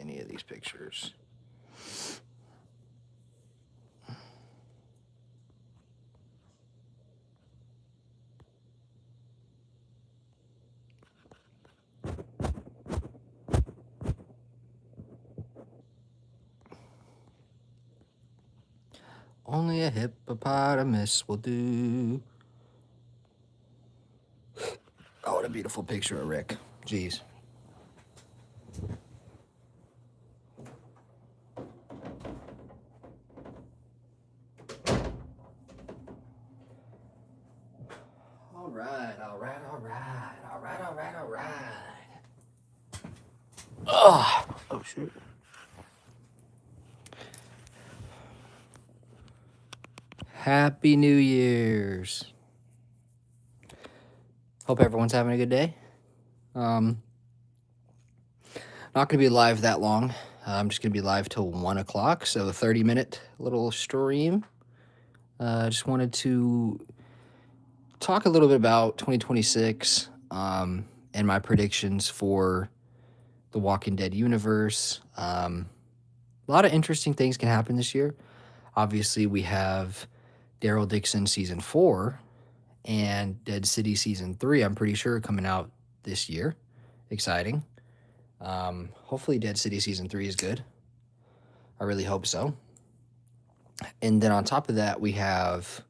any of these pictures. Only a hippopotamus will do. Oh, what a beautiful picture of Rick. Jeez. All right. Oh, shoot. Happy New Year's. Hope everyone's having a good day. Not going to be live that long. I'm just going to be live till 1 o'clock, so a 30-minute little stream. Just wanted to talk a little bit about 2026 and my predictions for the Walking Dead universe. A lot of interesting things can happen this year. Obviously, we have Daryl Dixon Season 4 and Dead City Season 3, I'm pretty sure, coming out this year. Exciting. Hopefully Dead City Season 3 is good. I really hope so. And then on top of that, we have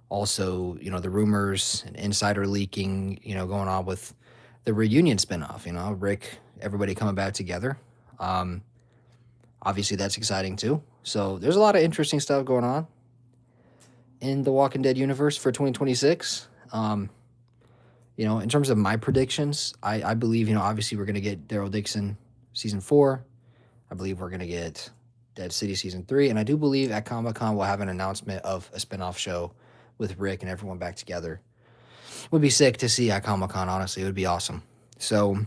also, the rumors and insider leaking, going on with the reunion spinoff, Rick, everybody coming back together. Obviously that's exciting too. So there's a lot of interesting stuff going on in the Walking Dead universe for 2026. In terms of my predictions, I believe, obviously we're going to get Daryl Dixon Season 4. I believe we're going to get Dead City Season 3. And I do believe at Comic-Con we'll have an announcement of a spinoff show with Rick and everyone back together. It would be sick to see at Comic-Con, honestly. It would be awesome. So,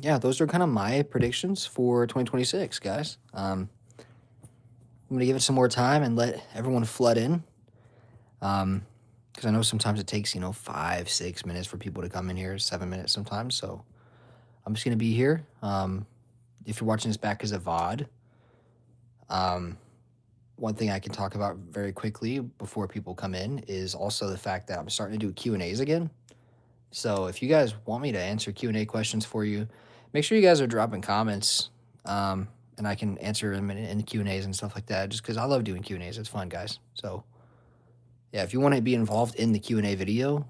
yeah, those are kind of my predictions for 2026, guys. I'm going to give it some more time and let everyone flood in. Because I know sometimes it takes, 5-6 minutes for people to come in here, 7 minutes sometimes. So I'm just going to be here. If you're watching this back as a VOD, one thing I can talk about very quickly before people come in is also the fact that I'm starting to do Q&As again. So if you guys want me to answer Q&A questions for you, make sure you guys are dropping comments, and I can answer them in the Q&As and stuff like that, just because I love doing Q&As. It's fun, guys. So yeah, if you want to be involved in the Q&A video,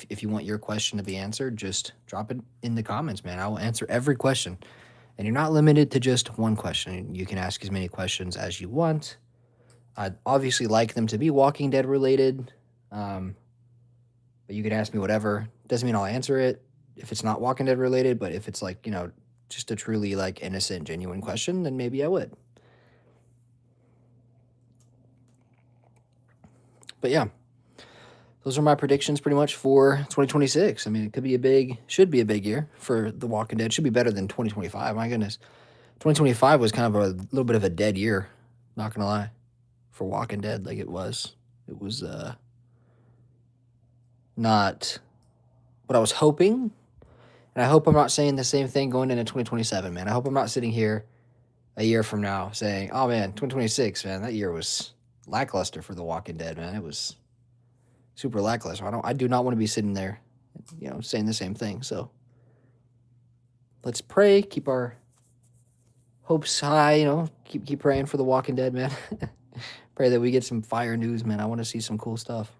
if you want your question to be answered, just drop it in the comments, man. I will answer every question. And you're not limited to just one question. You can ask as many questions as you want. I'd obviously like them to be Walking Dead related, but you can ask me whatever. Doesn't mean I'll answer it if it's not Walking Dead related, but if it's like, just a truly like innocent, genuine question, then maybe I would. But yeah, those are my predictions pretty much for 2026. I mean, should be a big year for The Walking Dead. Should be better than 2025. My goodness. 2025 was kind of a little bit of a dead year, not gonna lie, for Walking Dead. Like it was not what I was hoping. And I hope I'm not saying the same thing going into 2027, man. I hope I'm not sitting here a year from now saying, oh man, 2026, man, that year was lackluster for The Walking Dead, man. It was super lackluster. I do not want to be sitting there, saying the same thing. So let's pray, keep our hopes high, keep praying for The Walking Dead, man. Pray that we get some fire news, man. I want to see some cool stuff.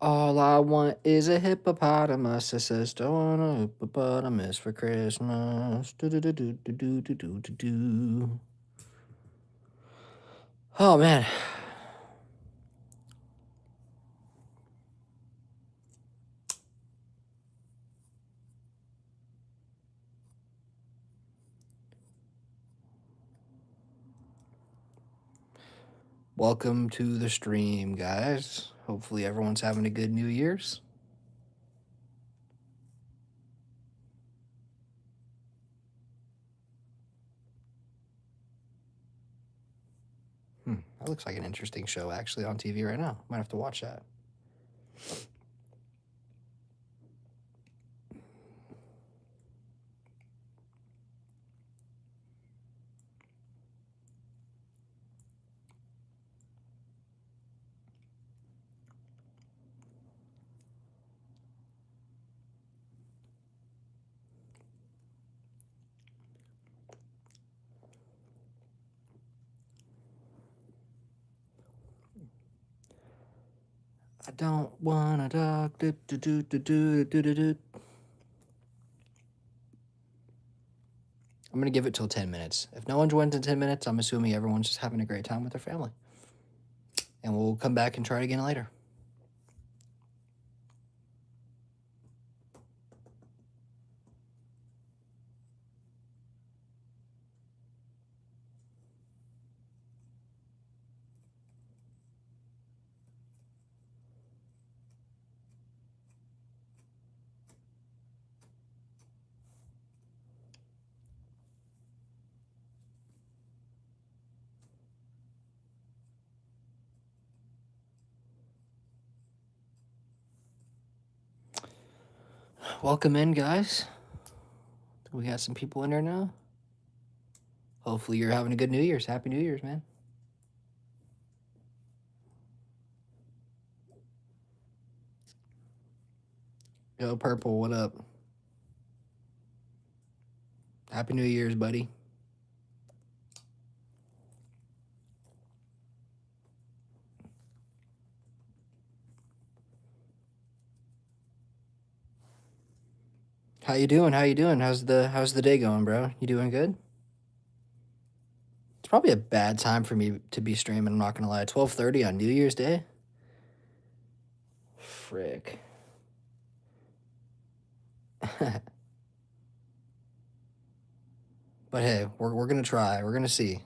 All I want is a hippopotamus. It says, don't want a hippopotamus for Christmas. Do. Oh, man. Welcome to the stream, guys. Hopefully everyone's having a good New Year's. That looks like an interesting show actually on TV right now. Might have to watch that. I don't wanna talk. Do, do, do, do, do, do, do, do. I'm gonna give it till 10 minutes. If no one joins in 10 minutes, I'm assuming everyone's just having a great time with their family. And we'll come back and try it again later. Welcome in, guys. We got some people in there now. Hopefully you're having a good New Year's. Happy New Year's, man. Yo, Purple, what up? Happy New Year's, buddy. How you doing? How you doing? How's the day going, bro? You doing good? It's probably a bad time for me to be streaming, I'm not gonna lie. 12:30 on New Year's Day? Frick. But hey, we're gonna try. We're gonna see.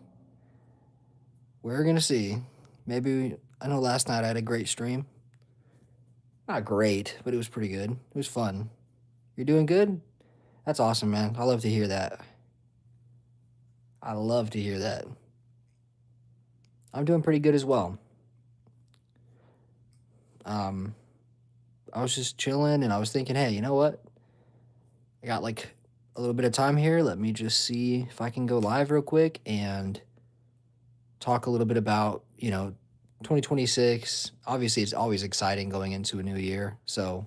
We're gonna see. Maybe I know last night I had a great stream. Not great, but it was pretty good. It was fun. You're doing good? That's awesome, man. I love to hear that. I love to hear that. I'm doing pretty good as well. I was just chilling and I was thinking, hey, you know what? I got like a little bit of time here. Let me just see if I can go live real quick and talk a little bit about, 2026. Obviously, it's always exciting going into a new year. So,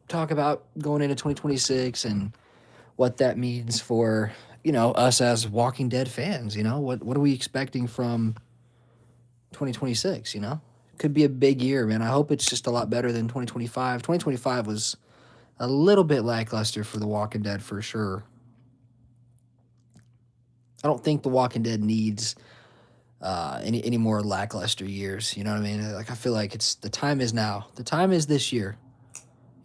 talk about going into 2026 and what that means for, us as Walking Dead fans. What are we expecting from 2026, Could be a big year, man. I hope it's just a lot better than 2025. 2025 was a little bit lackluster for The Walking Dead for sure. I don't think The Walking Dead needs any more lackluster years. You know what I mean? Like I feel like the time is now. The time is this year.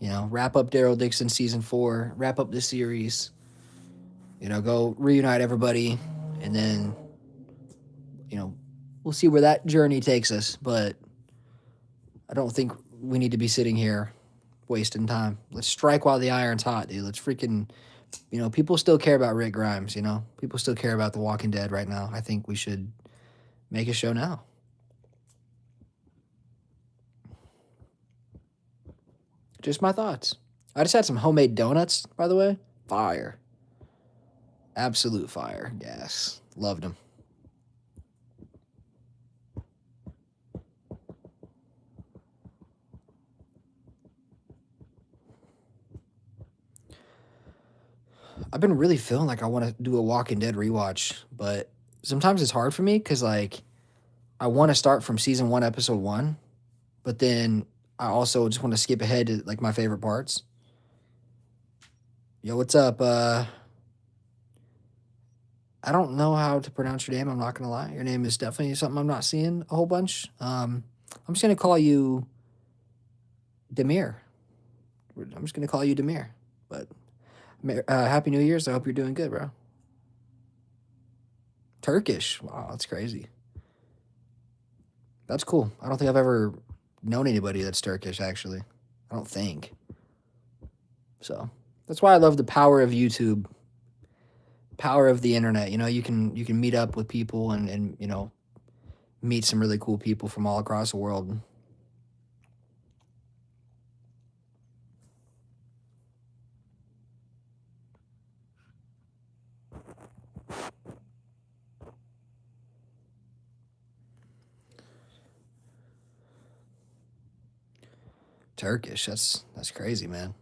Wrap up Daryl Dixon season 4. Wrap up this series. Go reunite everybody, and then we'll see where that journey takes us. But I don't think we need to be sitting here wasting time. Let's strike while the iron's hot, dude. Let's freaking, people still care about Rick Grimes, People still care about The Walking Dead right now. I think we should make a show now. Just my thoughts. I just had some homemade donuts, by the way. Fire. Absolute fire. Gas. Loved them. I've been really feeling like I want to do a Walking Dead rewatch, but sometimes it's hard for me because, like, I want to start from season 1, episode 1, but then I also just want to skip ahead to, like, my favorite parts. Yo, what's up? I don't know how to pronounce your name. I'm not going to lie. Your name is definitely something I'm not seeing a whole bunch. I'm just going to call you Demir. I'm just going to call you Demir. But Happy New Year's. I hope you're doing good, bro. Turkish. Wow, that's crazy. That's cool. I don't think I've ever known anybody that's Turkish, actually. I don't think. So, that's why I love the power of YouTube. power of the internet. You know, you can meet up with people and you know, meet some really cool people from all across the world. Turkish, that's crazy, man.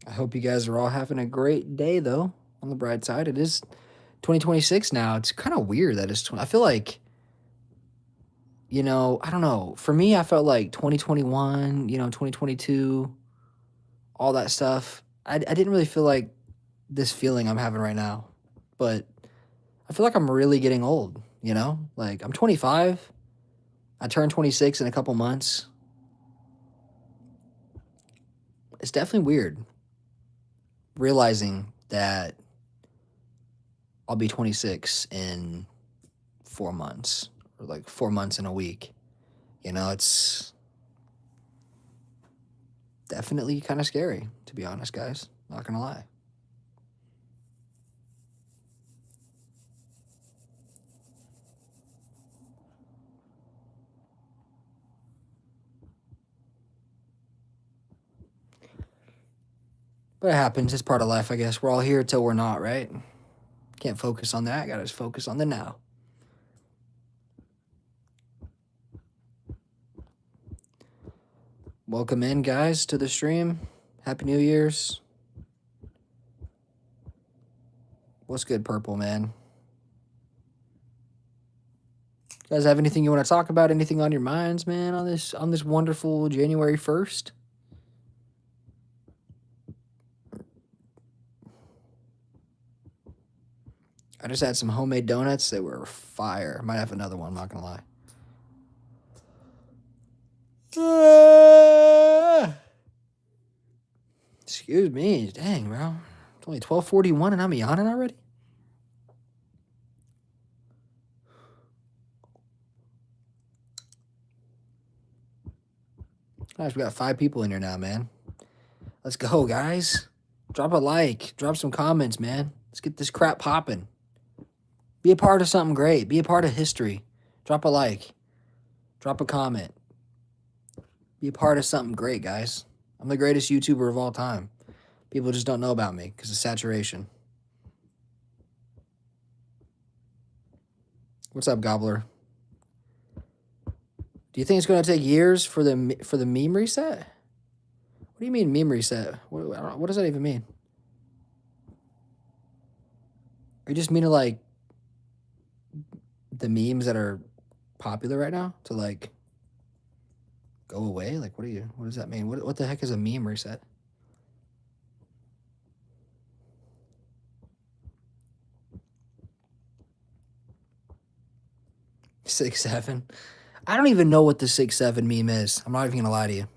I hope you guys are all having a great day, though. On the bright side, it is 2026 now. It's kind of weird that it's. I feel like, you know, I don't know. For me, I felt like 2021, you know, 2022, all that stuff. I didn't really feel like this feeling I'm having right now, but I feel like I'm really getting old. You know, like I'm 25. I turn 26 in a couple months. It's definitely weird realizing that I'll be 26 in 4 months, or like 4 months in a week. You know, it's definitely kind of scary, to be honest, guys. Not gonna lie. But it happens. It's part of life, I guess. We're all here till we're not, right? Can't focus on that. Gotta just focus on the now. Welcome in, guys, to the stream. Happy New Year's. What's good, Purple, man? You guys have anything you want to talk about? Anything on your minds, man, on this wonderful January 1st? I just had some homemade donuts. They were fire. Might have another one, I'm not gonna lie. Excuse me. Dang, bro. It's only 12:41 and I'm yawning already? Gosh, we got 5 people in here now, man. Let's go, guys. Drop a like. Drop some comments, man. Let's get this crap popping. Be a part of something great. Be a part of history. Drop a like. Drop a comment. Be a part of something great, guys. I'm the greatest YouTuber of all time. People just don't know about me because of saturation. What's up, Gobbler? Do you think it's going to take years for the meme reset? What do you mean meme reset? What does that even mean? Are you just meaning like the memes that are popular right now to like go away? Like, what does that mean? What the heck is a meme reset? Six seven. I don't even know what the 6'7" meme is. I'm not even gonna lie to you.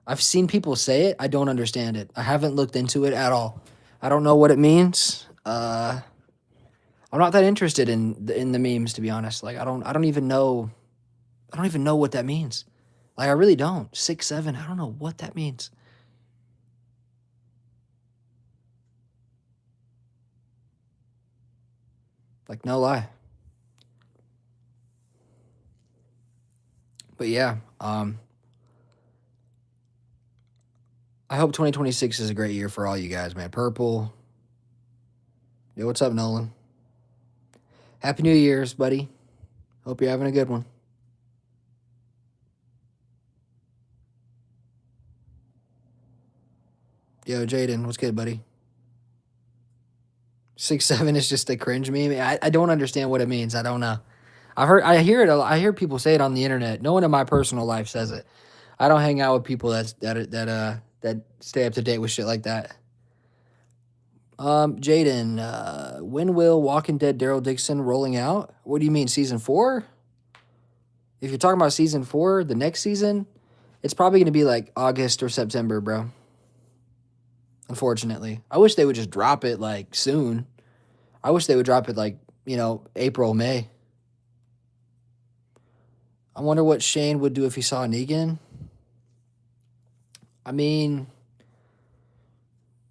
I've seen people say it. I don't understand it. I haven't looked into it at all. I don't know what it means. I'm not that interested in the memes, to be honest. Like I don't even know what that means. Like I really don't. 6'7". I don't know what that means. Like no lie. But yeah, I hope 2026 is a great year for all you guys, man. Purple. Yo, what's up, Nolan? Happy New Year's, buddy. Hope you're having a good one. Yo, Jaden, what's good, buddy? 6'7" is just a cringe meme. I don't understand what it means. I don't know. I hear people say it on the internet. No one in my personal life says it. I don't hang out with people that stay up to date with shit like that. Jaden, when will Walking Dead Daryl Dixon rolling out? What do you mean, season 4? If you're talking about season 4, the next season, it's probably going to be like August or September, bro. Unfortunately. I wish they would just drop it like soon. I wish they would drop it like, you know, April, May. I wonder what Shane would do if he saw Negan. I mean,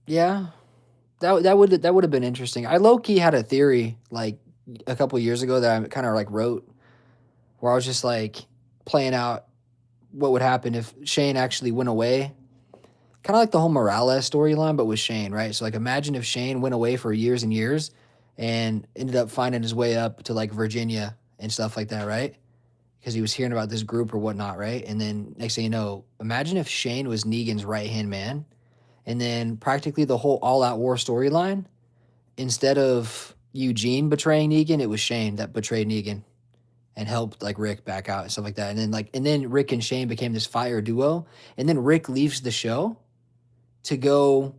yeah, that would have been interesting. I low key had a theory like a couple years ago that I kind of like wrote, where I was just like playing out what would happen if Shane actually went away. Kind of like the whole Morales storyline, but with Shane, right? So like imagine if Shane went away for years and years and ended up finding his way up to like Virginia and stuff like that, right? Because he was hearing about this group or whatnot, right? And then next thing you know, imagine if Shane was Negan's right hand man, and then practically the whole all out war storyline, instead of Eugene betraying Negan, it was Shane that betrayed Negan and helped like Rick back out and stuff like that. And then Rick and Shane became this fire duo. And then Rick leaves the show to go,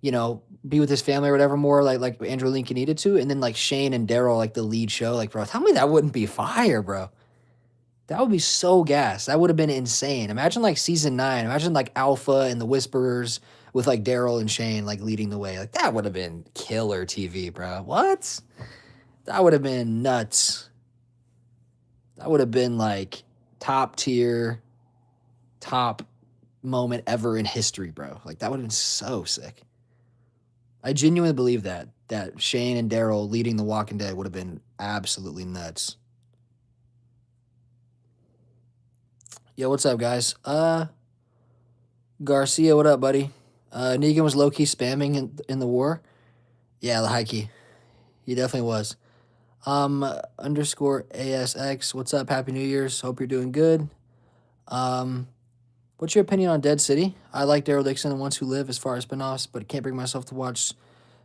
be with his family or whatever more like Andrew Lincoln needed to. And then like Shane and Daryl like the lead show. Like, bro, tell me that wouldn't be fire, bro. That would be so gas. That would have been insane. Imagine like season 9. Imagine like Alpha and the Whisperers with like Daryl and Shane like leading the way. Like that would have been killer TV, bro. What? That would have been nuts. That would have been like top tier, top moment ever in history, bro. Like that would have been so sick. I genuinely believe that Shane and Daryl leading The Walking Dead would have been absolutely nuts. Yo, what's up, guys? Garcia, what up, buddy? Negan was low key spamming in the war. Yeah, the high key. He definitely was. Underscore ASX. What's up? Happy New Year's. Hope you're doing good. What's your opinion on Dead City? I like Daryl Dixon and Ones Who Live as far as spinoffs, but can't bring myself to watch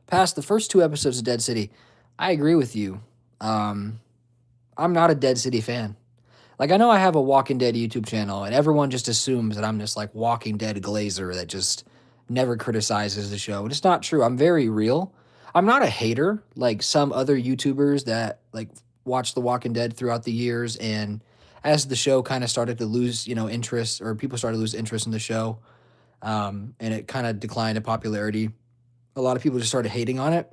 past the first 2 episodes of Dead City. I agree with you. I'm not a Dead City fan. Like, I know I have a Walking Dead YouTube channel, and everyone just assumes that I'm this, like, Walking Dead glazer that just never criticizes the show. And it's not true. I'm very real. I'm not a hater like some other YouTubers that, like, watched The Walking Dead throughout the years, and as the show kind of started to lose, interest, or people started to lose interest in the show, and it kind of declined in popularity, a lot of people just started hating on it.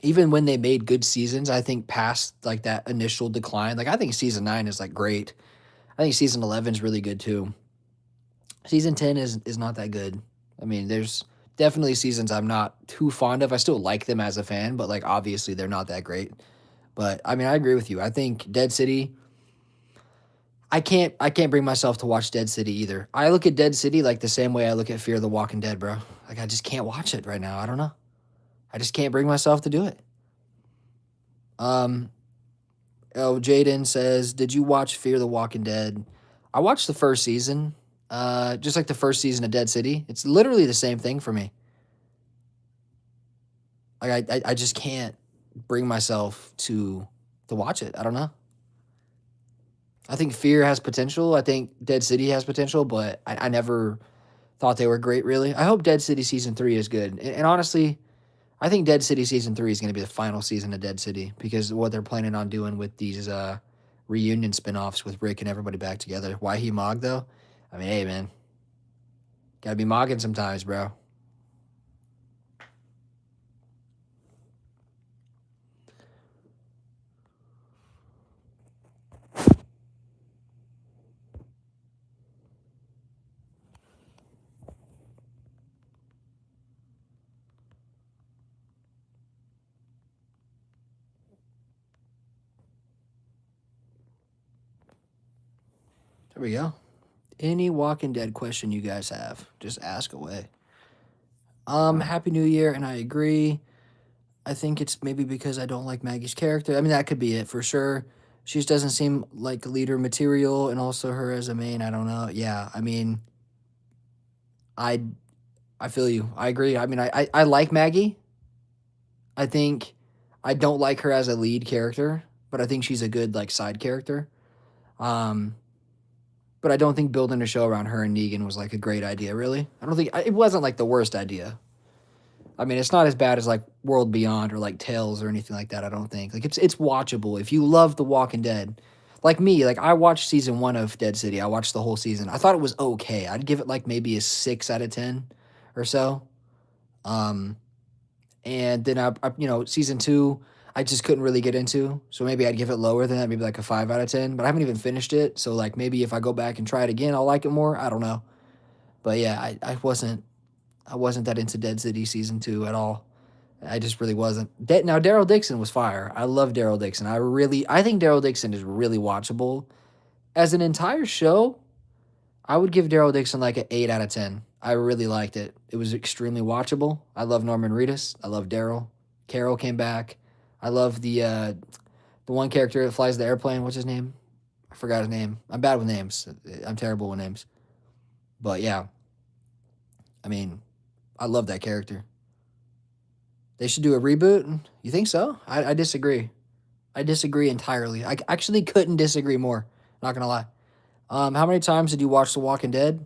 Even when they made good seasons, I think past like that initial decline, like I think season 9 is like great. I think season 11 is really good too. Season 10 is not that good. I mean, there's definitely seasons I'm not too fond of. I still like them as a fan, but like obviously they're not that great. But I mean, I agree with you. I think Dead City, I can't bring myself to watch Dead City either. I look at Dead City like the same way I look at Fear the Walking Dead, bro. Like I just can't watch it right now. I don't know. I just can't bring myself to do it. Um, oh, Jaden says, "Did you watch Fear the Walking Dead?" I watched the first season. Just like the first season of Dead City. It's literally the same thing for me. Like I just can't bring myself to watch it. I don't know. I think Fear has potential. I think Dead City has potential, but I never thought they were great. Really, I hope Dead City season 3 is good. And honestly, I think Dead City season 3 is going to be the final season of Dead City because of what they're planning on doing with these reunion spinoffs with Rick and everybody back together. Why he Mog though? I mean, hey man, gotta be mogging sometimes, bro. There we go. Any Walking Dead question you guys have, just ask away. Happy New Year, and I agree. I think it's maybe because I don't like Maggie's character. I mean, that could be it for sure. She just doesn't seem like leader material, and also her as a main. I don't know. Yeah, I mean, I I feel you. I agree. I mean, I like Maggie. I think I don't like her as a lead character, but I think she's a good like side character. Um, but I don't think building a show around her and Negan was like a great idea. Really, I don't think it wasn't like the worst idea. I mean, it's not as bad as like World Beyond or like Tales or anything like that. I don't think like it's watchable if you love The Walking Dead. Like me, like I watched season 1 of Dead City. I watched the whole season. I thought it was okay. I'd give it like maybe a 6 out of 10 or so. Um, and then season 2, I just couldn't really get into. So maybe I'd give it lower than that, maybe like a 5 out of 10. But I haven't even finished it. So like maybe if I go back and try it again, I'll like it more. I don't know. But yeah, I wasn't that into Dead City season 2 at all. I just really wasn't. Now Daryl Dixon was fire. I love Daryl Dixon. I think Daryl Dixon is really watchable. As an entire show, I would give Daryl Dixon like an 8 out of 10. I really liked it. It was extremely watchable. I love Norman Reedus. I love Daryl. Carol came back. I love the one character that flies the airplane. What's his name? I forgot his name. I'm bad with names. I'm terrible with names. But yeah, I mean, I love that character. They should do a reboot. You think so? I disagree. I disagree entirely. I actually couldn't disagree more. Not gonna lie. How many times did you watch The Walking Dead?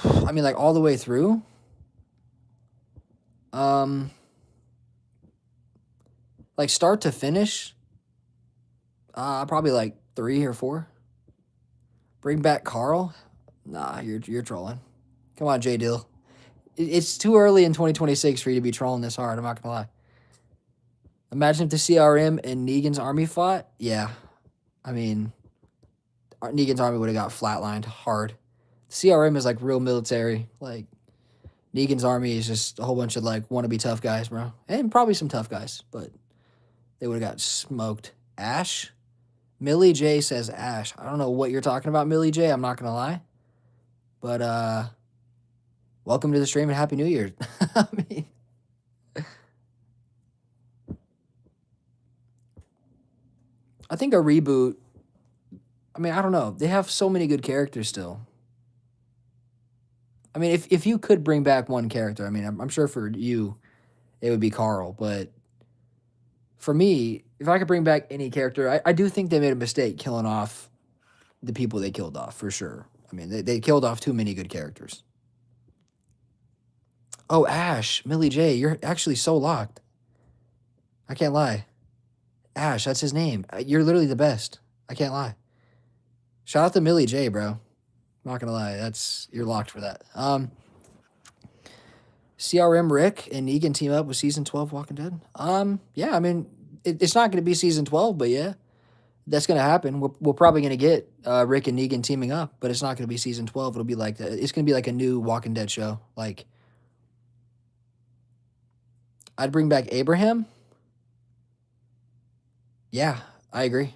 I mean, like all the way through. Um, like start to finish. Probably like 3 or 4. Bring back Carl. Nah, you're trolling. Come on, J Dill. It's too early in 2026 for you to be trolling this hard. I'm not gonna lie. Imagine if the CRM and Negan's army fought. Yeah, I mean, Negan's army would have got flatlined hard. The CRM is like real military. Like Negan's army is just a whole bunch of like wannabe tough guys, bro, and probably some tough guys, but they would have got smoked. Ash, Millie J says Ash. I don't know what you're talking about, Millie J. I'm not gonna lie, but welcome to the stream and Happy New Year. I mean, I think a reboot. I mean, I don't know. They have so many good characters still. I mean, if you could bring back one character, I mean, I'm sure for you it would be Carl, but for me, if I could bring back any character, I do think they made a mistake killing off the people they killed off for sure. I mean, they killed off too many good characters. Oh, Ash, Millie J, you're actually so locked. I can't lie. Ash, that's his name. You're literally the best. I can't lie. Shout out to Millie J, bro. Not gonna lie, you're locked for that. CRM Rick and Negan team up with season 12 Walking Dead. Yeah, I mean, it's not gonna be season 12, but yeah, that's gonna happen. We're probably gonna get Rick and Negan teaming up, but it's not gonna be season 12. It'll be like it's gonna be like a new Walking Dead show. Like, I'd bring back Abraham. Yeah, I agree.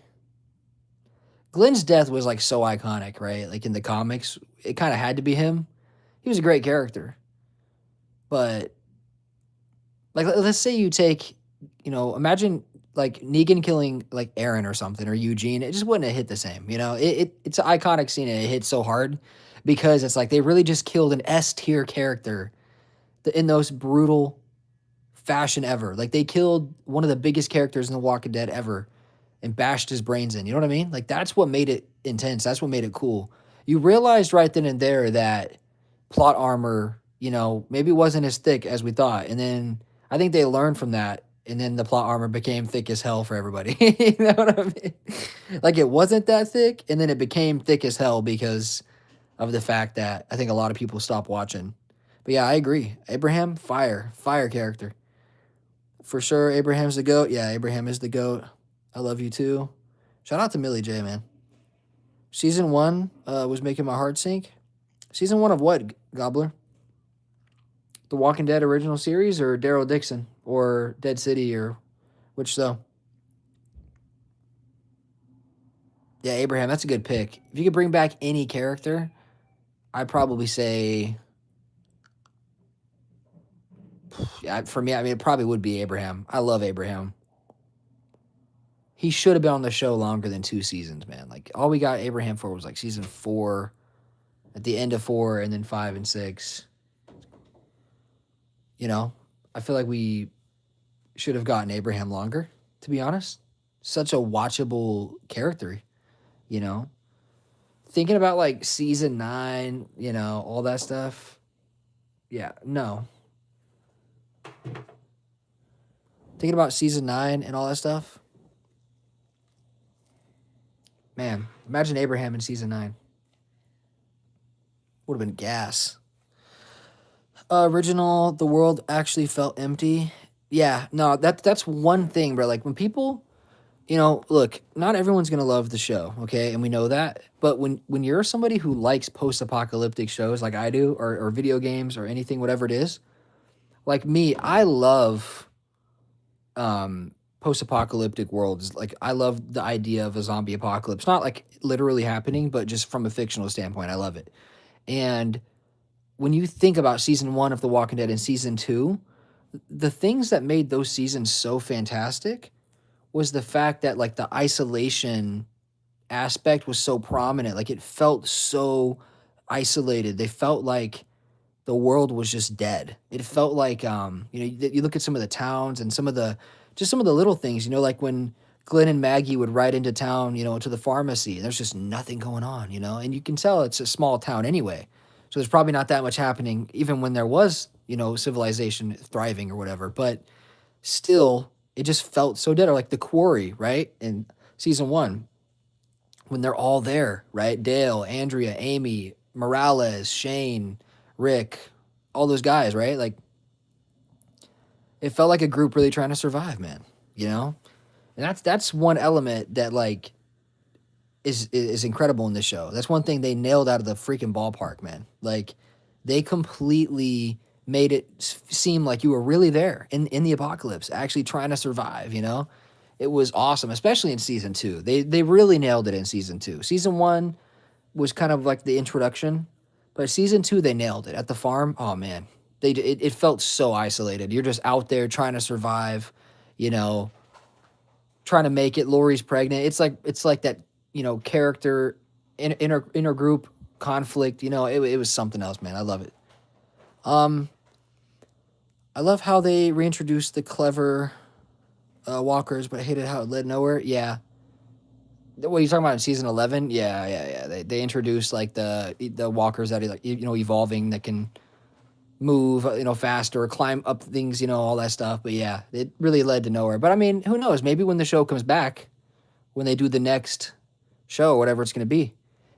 Glenn's death was like so iconic, right? Like in the comics, it kind of had to be him. He was a great character. But like let's say you take, imagine like Negan killing like Aaron or something or Eugene, it just wouldn't have hit the same. It's an iconic scene and it hit so hard because it's like they really just killed an S tier character in the most brutal fashion ever. Like they killed one of the biggest characters in The Walking Dead ever and bashed his brains in. You know what I mean? Like that's what made it intense. That's what made it cool. You realized right then and there that plot armor, maybe wasn't as thick as we thought. And then I think they learned from that. And then the plot armor became thick as hell for everybody. You know what I mean? Like it wasn't that thick, and then it became thick as hell because of the fact that I think a lot of people stopped watching. But yeah, I agree. Abraham, fire character. For sure, Abraham's the GOAT. Yeah, Abraham is the GOAT. I love you too. Shout out to Millie J, man. Season 1 was making my heart sink. Season 1 of what, Gobbler? The Walking Dead original series or Daryl Dixon or Dead City or which though? Yeah, Abraham, that's a good pick. If you could bring back any character, I'd probably say, yeah, for me, I mean, it probably would be Abraham. I love Abraham. He should have been on the show longer than 2 seasons, man. Like all we got Abraham for was like season 4, at the end of 4, and then 5 and 6. I feel like we should have gotten Abraham longer, to be honest. Such a watchable character, you know? Thinking about like season 9, all that stuff. Yeah, no. Thinking about season 9 and all that stuff. Man, imagine Abraham in season 9. Would have been gas. Original, the world actually felt empty. Yeah, no, that's one thing, bro. Like when people, look, not everyone's gonna love the show, okay, and we know that. But when you're somebody who likes post-apocalyptic shows like I do, or video games or anything, whatever it is, like me, I love post-apocalyptic worlds. Like I love the idea of a zombie apocalypse, not like literally happening, but just from a fictional standpoint, I love it. And when you think about season one of The Walking Dead and season two, the things that made those seasons so fantastic was the fact that like the isolation aspect was so prominent. Like it felt so isolated. They felt like the world was just dead. It felt like you look at some of the towns and some of the little things, like when Glenn and Maggie would ride into town, to the pharmacy, and there's just nothing going on, and you can tell it's a small town anyway. So there's probably not that much happening even when there was, civilization thriving or whatever, but still it just felt so dead. Or like the quarry, right? In season one, when they're all there, right? Dale, Andrea, Amy, Morales, Shane, Rick, all those guys, right? Like it felt like a group really trying to survive, man. You know, and that's one element that like is incredible in this show. That's one thing they nailed out of the freaking ballpark, man. Like they completely made it seem like you were really there in the apocalypse, actually trying to survive. It was awesome, especially in season two. They really nailed it in season two. Season one was kind of like the introduction, but season two they nailed it at the farm. Oh man, it felt so isolated. You're just out there trying to survive, you know, trying to make it. Lori's pregnant. It's like that, character inner group conflict. It was something else, man. I love it. Um, I love how they reintroduced the clever walkers, but I hated how it led nowhere. Yeah. What are you talking about in season 11? Yeah, yeah, yeah. They introduced like the walkers that are like evolving, that can move faster, climb up things, all that stuff. But yeah, it really led to nowhere. But I mean, who knows? Maybe when the show comes back, when they do the next show, whatever it's going to be,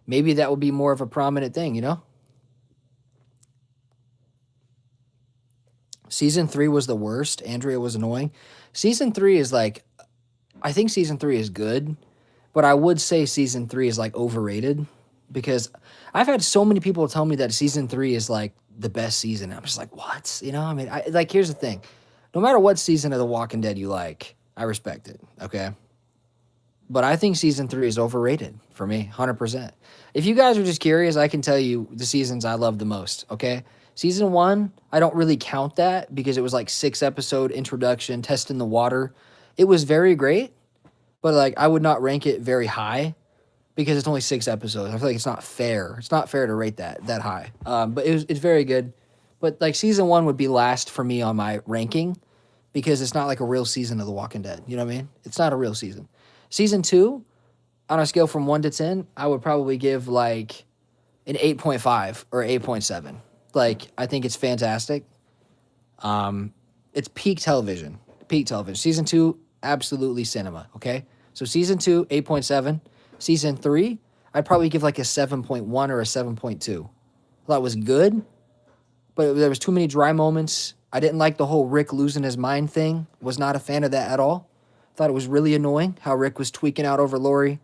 maybe that will be more of a prominent thing. Season 3 was the worst. Andrea was annoying. Season 3 is like, I think season 3 is good, but I would say season 3 is like overrated, because I've had so many people tell me that season 3 is like the best season. I'm just like, what? I mean, here's the thing. No matter what season of The Walking Dead you like, I respect it, okay? But I think season 3 is overrated for me, 100%. If you guys are just curious, I can tell you the seasons I love the most, okay? Season 1, I don't really count that because it was like 6-episode introduction, testing the water. It was very great, but like I would not rank it very high because it's only 6 episodes. I feel like it's not fair. It's not fair to rate that high. But it's very good. But like season 1 would be last for me on my ranking because it's not like a real season of The Walking Dead. You know what I mean? It's not a real season. Season 2, on a scale from 1 to 10, I would probably give like an 8.5 or 8.7. Like, I think it's fantastic. It's peak television. Peak television. Season 2, absolutely cinema, okay? So season 2, 8.7. Season 3, I'd probably give like a 7.1 or a 7.2. I thought it was good, but there was too many dry moments. I didn't like the whole Rick losing his mind thing. Was not a fan of that at all. Thought it was really annoying how Rick was tweaking out over Lori.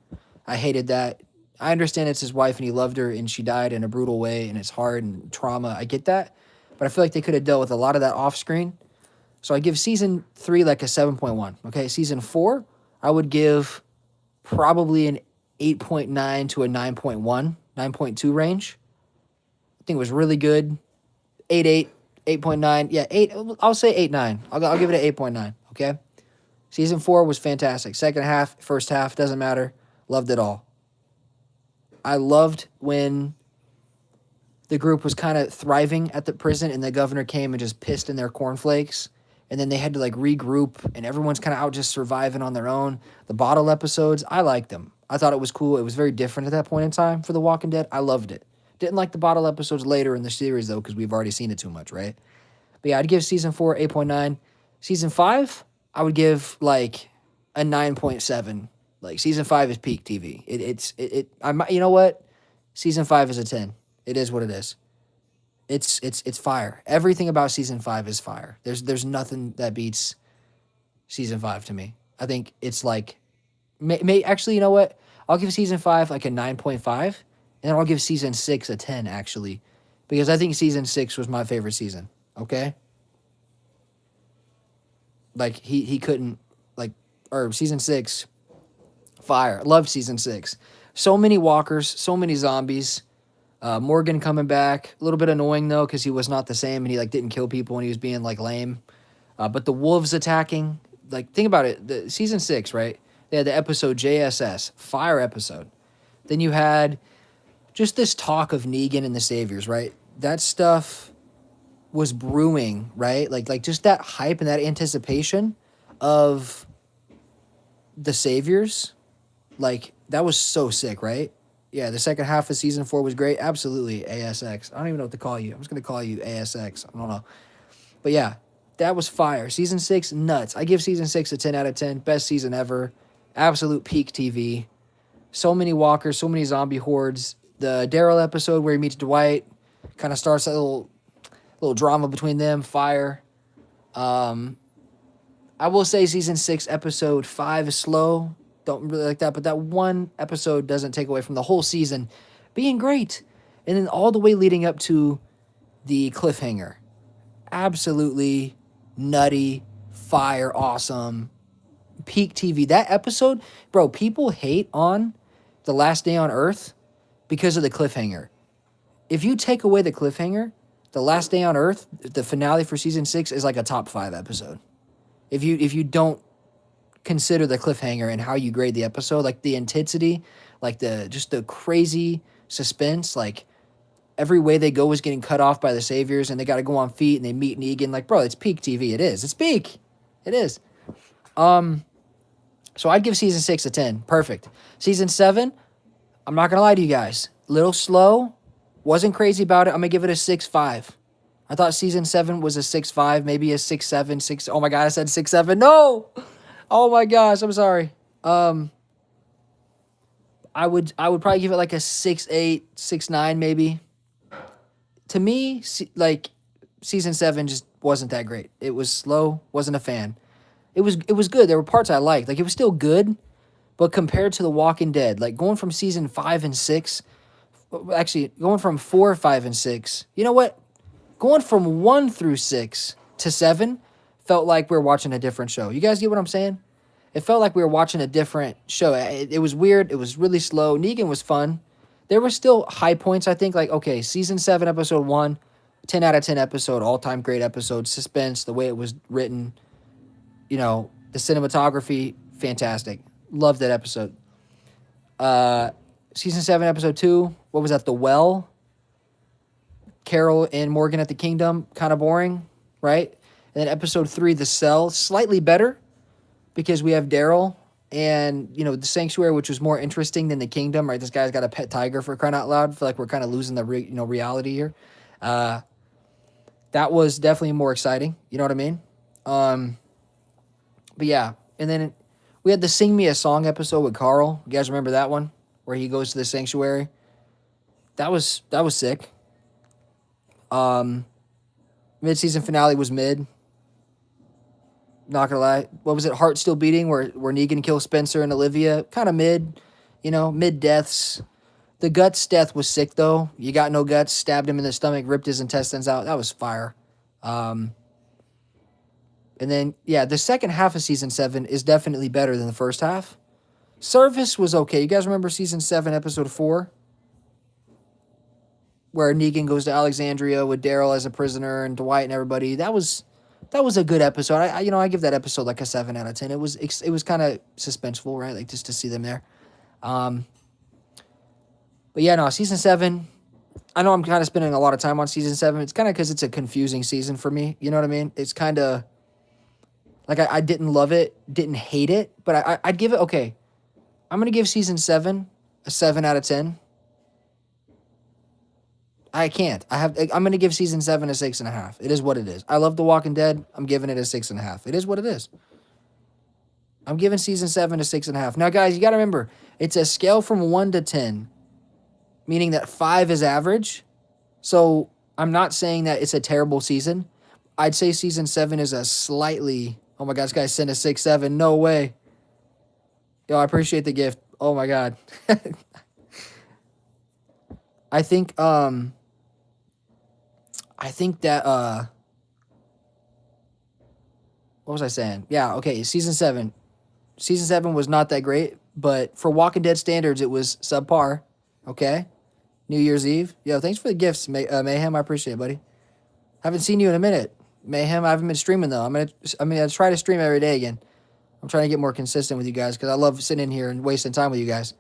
I hated that. I understand it's his wife and he loved her and she died in a brutal way and it's hard and trauma. I get that. But I feel like they could have dealt with a lot of that off screen. So I give season 3 like a 7.1. Okay, season 4, I would give probably an 8.9 to a 9.1, 9.2 range. I think it was really good. 8.8, 8.9. Yeah, 8. I'll say 8.9. I'll give it an 8.9. Okay. Season 4 was fantastic. Second half, first half, doesn't matter. Loved it all. I loved when the group was kind of thriving at the prison and the governor came and just pissed in their cornflakes. And then they had to like regroup and everyone's kind of out just surviving on their own. The bottle episodes, I liked them. I thought it was cool. It was very different at that point in time for The Walking Dead. I loved it. Didn't like the bottle episodes later in the series though, because we've already seen it too much, right? But yeah, I'd give season 4 8.9. Season 5, I would give like a 9.7. Like season 5 is peak TV. You know what? Season 5 is a 10. It is what it is. It's fire. Everything about season 5 is fire. There's nothing that beats season 5 to me. I think it's like, actually, you know what? I'll give season 5 like a 9.5, and then I'll give season 6 a 10, actually, because I think season 6 was my favorite season. Okay? Like, he couldn't, like, or season 6, fire. Loved season 6. So many walkers, so many zombies. Morgan coming back. A little bit annoying, though, because he was not the same, and he, like, didn't kill people, and he was being, like, lame. But the wolves attacking, like, think about it. The season 6, right? They had the episode JSS, fire episode. Then you had just this talk of Negan and the Saviors, right? That stuff was brewing, right? Like just that hype and that anticipation of the Saviors, like that was so sick, right? Yeah, the second half of season 4 was great. Absolutely, ASX. I don't even know what to call you. I'm just gonna call you ASX. I don't know, but yeah, that was fire. Season 6, nuts. I give season 6 a 10 out of 10. Best season ever. Absolute peak TV. So many walkers, so many zombie hordes. The Daryl episode where he meets Dwight kind of starts a little drama between them. Fire. I will say season 6, episode 5 is slow. Don't really like that, but that one episode doesn't take away from the whole season being great. And then all the way leading up to the cliffhanger. Absolutely nutty, fire, awesome, peak TV. That episode, bro, people hate on The Last Day on Earth because of the cliffhanger. If you take away the cliffhanger, The Last Day on Earth, the finale for season 6, is like a top 5 episode. If you don't consider the cliffhanger and how you grade the episode, like the intensity, like the crazy suspense, like every way they go is getting cut off by the Saviors, and they got to go on feet, and they meet Negan. Like, bro, it's peak TV. It is. It's peak. It is. So I'd give season 6 a 10. Perfect. Season 7, I'm not going to lie to you guys. Little slow. Wasn't crazy about it. I'm going to give it a 6.5. I thought season 7 was a 6.5, maybe a 6.7, 6. Oh my God, I said 6.7. No! Oh my gosh, I'm sorry. I would probably give it like a 6.8, 6.9 maybe. To me, like season 7 just wasn't that great. It was slow, wasn't a fan. It was good. There were parts I liked. Like it was still good, but compared to The Walking Dead, like going from season 5 and 6, actually going from 4, 5, and 6. You know what? Going from 1 through 6 to 7 felt like we were watching a different show. You guys get what I'm saying? It felt like we were watching a different show. It was weird. It was really slow. Negan was fun. There were still high points, I think. Like, okay, season 7, episode 1, 10 out of 10 episode, all-time great episode. Suspense, the way it was written, you know, the cinematography, fantastic. Loved that episode. Season 7, episode 2, what was that? The Well. Carol and Morgan at the Kingdom, kind of boring, right? And then episode 3, The Cell, slightly better because we have Daryl and, you know, the Sanctuary, which was more interesting than the Kingdom, right? This guy's got a pet tiger, for crying out loud. I feel like we're kind of losing the reality here. That was definitely more exciting. You know what I mean? But yeah, and then we had the Sing Me a Song episode with Carl. You guys remember that one where he goes to the Sanctuary? That was sick. Mid-season finale was mid. Not gonna lie. What was it? Heart Still Beating, where Negan kills Spencer and Olivia. Kind of mid, you know, mid deaths. The Guts death was sick though. You got no guts. Stabbed him in the stomach, ripped his intestines out. That was fire. And then yeah, the second half of season 7 is definitely better than the first half. Service was okay. You guys remember season 7, episode 4? Where Negan goes to Alexandria with Daryl as a prisoner and Dwight and everybody. That was a good episode. I give that episode like a 7 out of 10. It was kind of suspenseful, right? Like just to see them there. But yeah, no, season 7. I know I'm kind of spending a lot of time on season 7. It's kind of because it's a confusing season for me. You know what I mean? It's kind of like I didn't love it, didn't hate it, but I'd give it okay. I'm gonna give season 7 a 7 out of 10. I can't. I'm going to give season 7 a 6.5. It is what it is. I love The Walking Dead. I'm giving it a 6.5. It is what it is. I'm giving season 7 a 6.5. Now, guys, you got to remember, it's a scale from 1 to 10, meaning that 5 is average. So I'm not saying that it's a terrible season. I'd say season 7 is a slightly, Oh my God, this guy sent a 6-7. No way. Yo, I appreciate the gift. Oh my God. I think that what was I saying? Yeah, okay, season 7. Season 7 was not that great, but for Walking Dead standards, it was subpar. Okay? New Year's Eve. Yo, thanks for the gifts, Mayhem. I appreciate it, buddy. Haven't seen you in a minute. Mayhem, I haven't been streaming though. I'm gonna try to stream every day again. I'm trying to get more consistent with you guys because I love sitting in here and wasting time with you guys.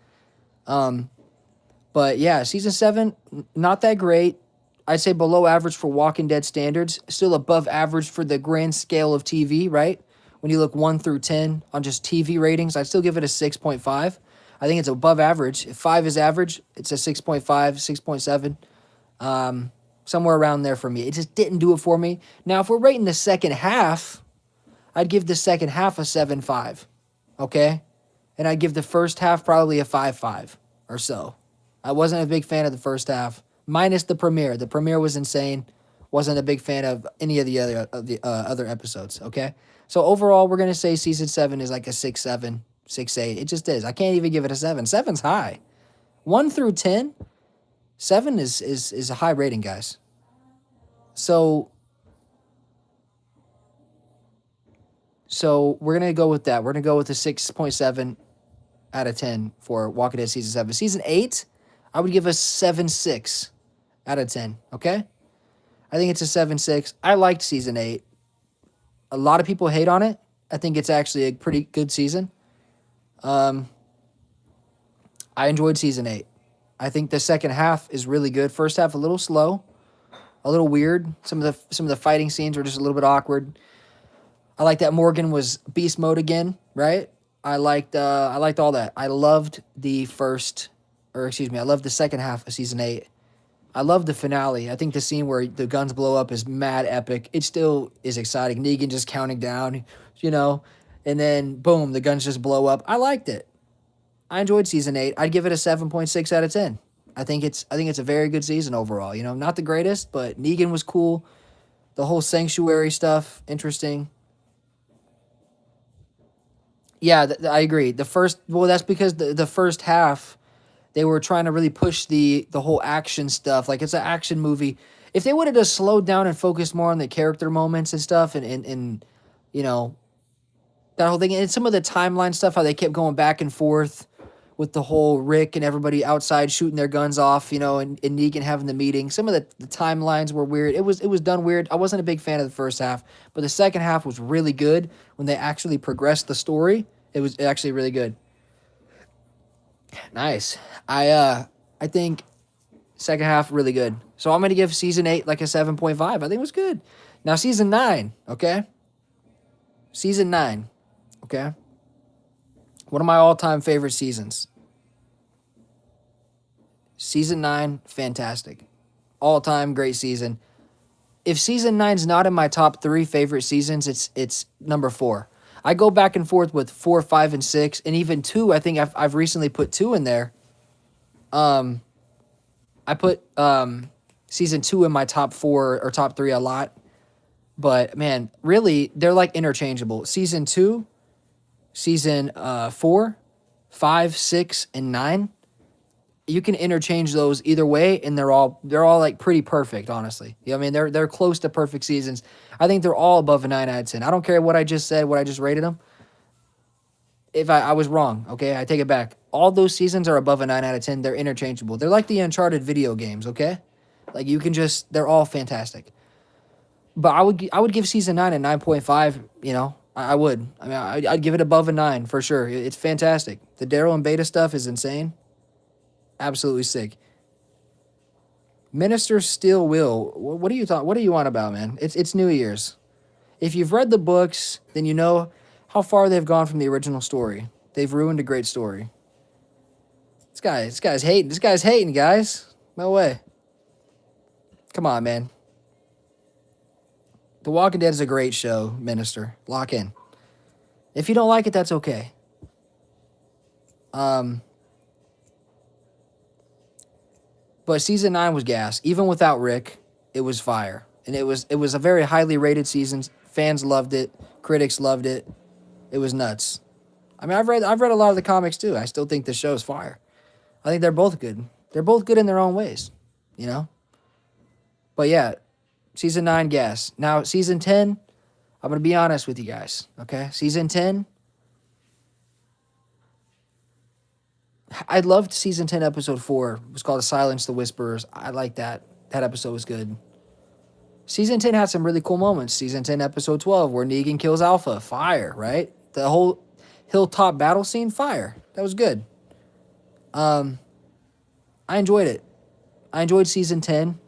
But yeah, season 7, not that great. I'd say below average for Walking Dead standards. Still above average for the grand scale of TV, right? When you look 1 through 10 on just TV ratings, I'd still give it a 6.5. I think it's above average. If 5 is average, it's a 6.5, 6.7. Somewhere around there for me. It just didn't do it for me. Now, if we're rating the second half, I'd give the second half a 7.5. Okay? And I'd give the first half probably a 5.5 or so. I wasn't a big fan of the first half, minus the premiere. The premiere was insane. Wasn't a big fan of any of the other episodes. Okay, so overall, we're gonna say season 7 is like a 6.7, 6.8. It just is. I can't even give it a 7. 7's high. 1 through 10, 7 is a high rating, guys. So we're gonna go with that. We're gonna go with a 6.7 out of 10 for Walking Dead season 7. Season 8, I would give a 7.6 out of 10. Okay, I think it's a 7.6. I liked season 8. A lot of people hate on it. I think it's actually a pretty good season. I enjoyed season 8. I think the second half is really good. First half a little slow, a little weird. Some of the fighting scenes were just a little bit awkward. I like that Morgan was beast mode again, right? I liked all that. I loved the second half of season 8. I love the finale. I think the scene where the guns blow up is mad epic. It still is exciting. Negan just counting down, and then boom, the guns just blow up. I liked it. I enjoyed season 8. I'd give it a 7.6 out of 10. I think it's a very good season overall. Not the greatest, but Negan was cool. The whole sanctuary stuff, interesting. Yeah, I agree. That's because the first half, they were trying to really push the whole action stuff. Like, it's an action movie. If they would have just slowed down and focused more on the character moments and stuff and that whole thing. And some of the timeline stuff, how they kept going back and forth with the whole Rick and everybody outside shooting their guns off, and Negan having the meeting. Some of the timelines were weird. It was done weird. I wasn't a big fan of the first half, but the second half was really good when they actually progressed the story. It was actually really good. Nice. I think second half really good. So I'm gonna give season 8 like a 7.5. I think it was good. Now season 9, okay? Season 9, okay? One of my all-time favorite seasons. Season 9, fantastic. All-time great season. If season 9's not in my top 3 favorite seasons, it's number 4. I go back and forth with 4, 5, and 6, and even 2. I think I've recently put 2 in there. I put season 2 in my top 4 or top 3 a lot, but man, really, they're like interchangeable. Season 2, season 4, 5, 6, and 9. You can interchange those either way, and they're all like pretty perfect, honestly. They're close to perfect seasons. I think they're all above a 9 out of 10. I don't care what I just said, what I just rated them. If I was wrong, okay, I take it back. All those seasons are above a 9 out of 10. They're interchangeable. They're like the Uncharted video games, okay? Like they're all fantastic. But I would give season 9 a 9.5. I would. I'd give it above a 9 for sure. It's fantastic. The Daryl and Beta stuff is insane. Absolutely sick. Minister Still Will. What are you on about, man? It's New Year's. If you've read the books, then you know how far they've gone from the original story. They've ruined a great story. This guy's hating. This guy's hating, guys. No way. Come on, man. The Walking Dead is a great show, Minister. Lock in. If you don't like it, that's okay. But season 9 was gas. Even without Rick, it was fire. And it was a very highly rated season Fans loved it. Critics loved it. It was nuts. I mean, I've read a lot of the comics too. I still think the show's fire. I think they're both good. They're both good in their own ways, you know? But yeah, season 9 gas. Now, season 10, I'm going to be honest with you guys, okay? Season 10, I loved season 10, episode 4. It was called Silence the Whisperers. I like that. That episode was good. Season 10 had some really cool moments. Season 10, episode 12, where Negan kills Alpha. Fire, right? The whole hilltop battle scene, fire. That was good. I enjoyed it. I enjoyed season 10.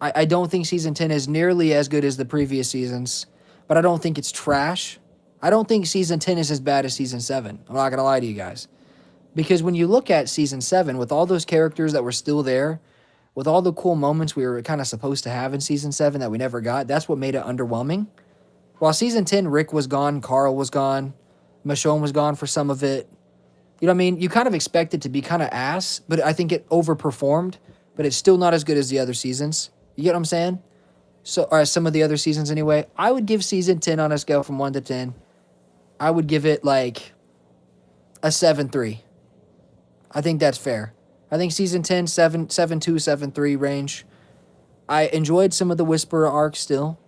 I don't think season 10 is nearly as good as the previous seasons, but I don't think it's trash. I don't think season 10 is as bad as season 7. I'm not going to lie to you guys. Because when you look at season 7, with all those characters that were still there, with all the cool moments we were kind of supposed to have in season 7 that we never got, that's what made it underwhelming. While season 10, Rick was gone, Carl was gone, Michonne was gone for some of it. You know what I mean? You kind of expect it to be kind of ass, but I think it overperformed, but it's still not as good as the other seasons. You get what I'm saying? So, or some of the other seasons anyway. I would give season 10 on a scale from 1 to 10. I would give it like a 7.3. I think that's fair. I think season 10, 7.2, 7.3 range. I enjoyed some of the Whisperer arcs still.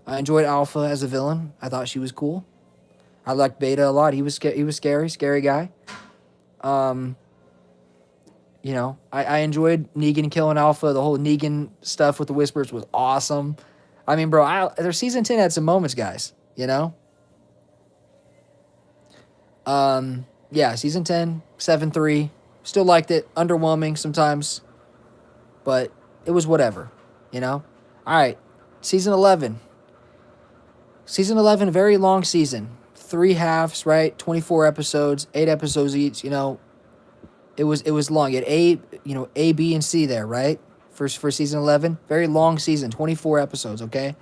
I enjoyed Alpha as a villain. I thought she was cool. I liked Beta a lot. He was scary guy. You know, I enjoyed Negan killing Alpha. The whole Negan stuff with the Whispers was awesome. I mean, bro, their season 10 had some moments, guys. You know? Yeah, season 10, 7.3. Still liked it. Underwhelming sometimes. But it was whatever. You know? All right. Season 11. Season 11, very long season. 3 halves, right? 24 episodes, 8 episodes each, you know. It was long. You had A, B, and C there, right? For season 11. Very long season, 24 episodes, okay?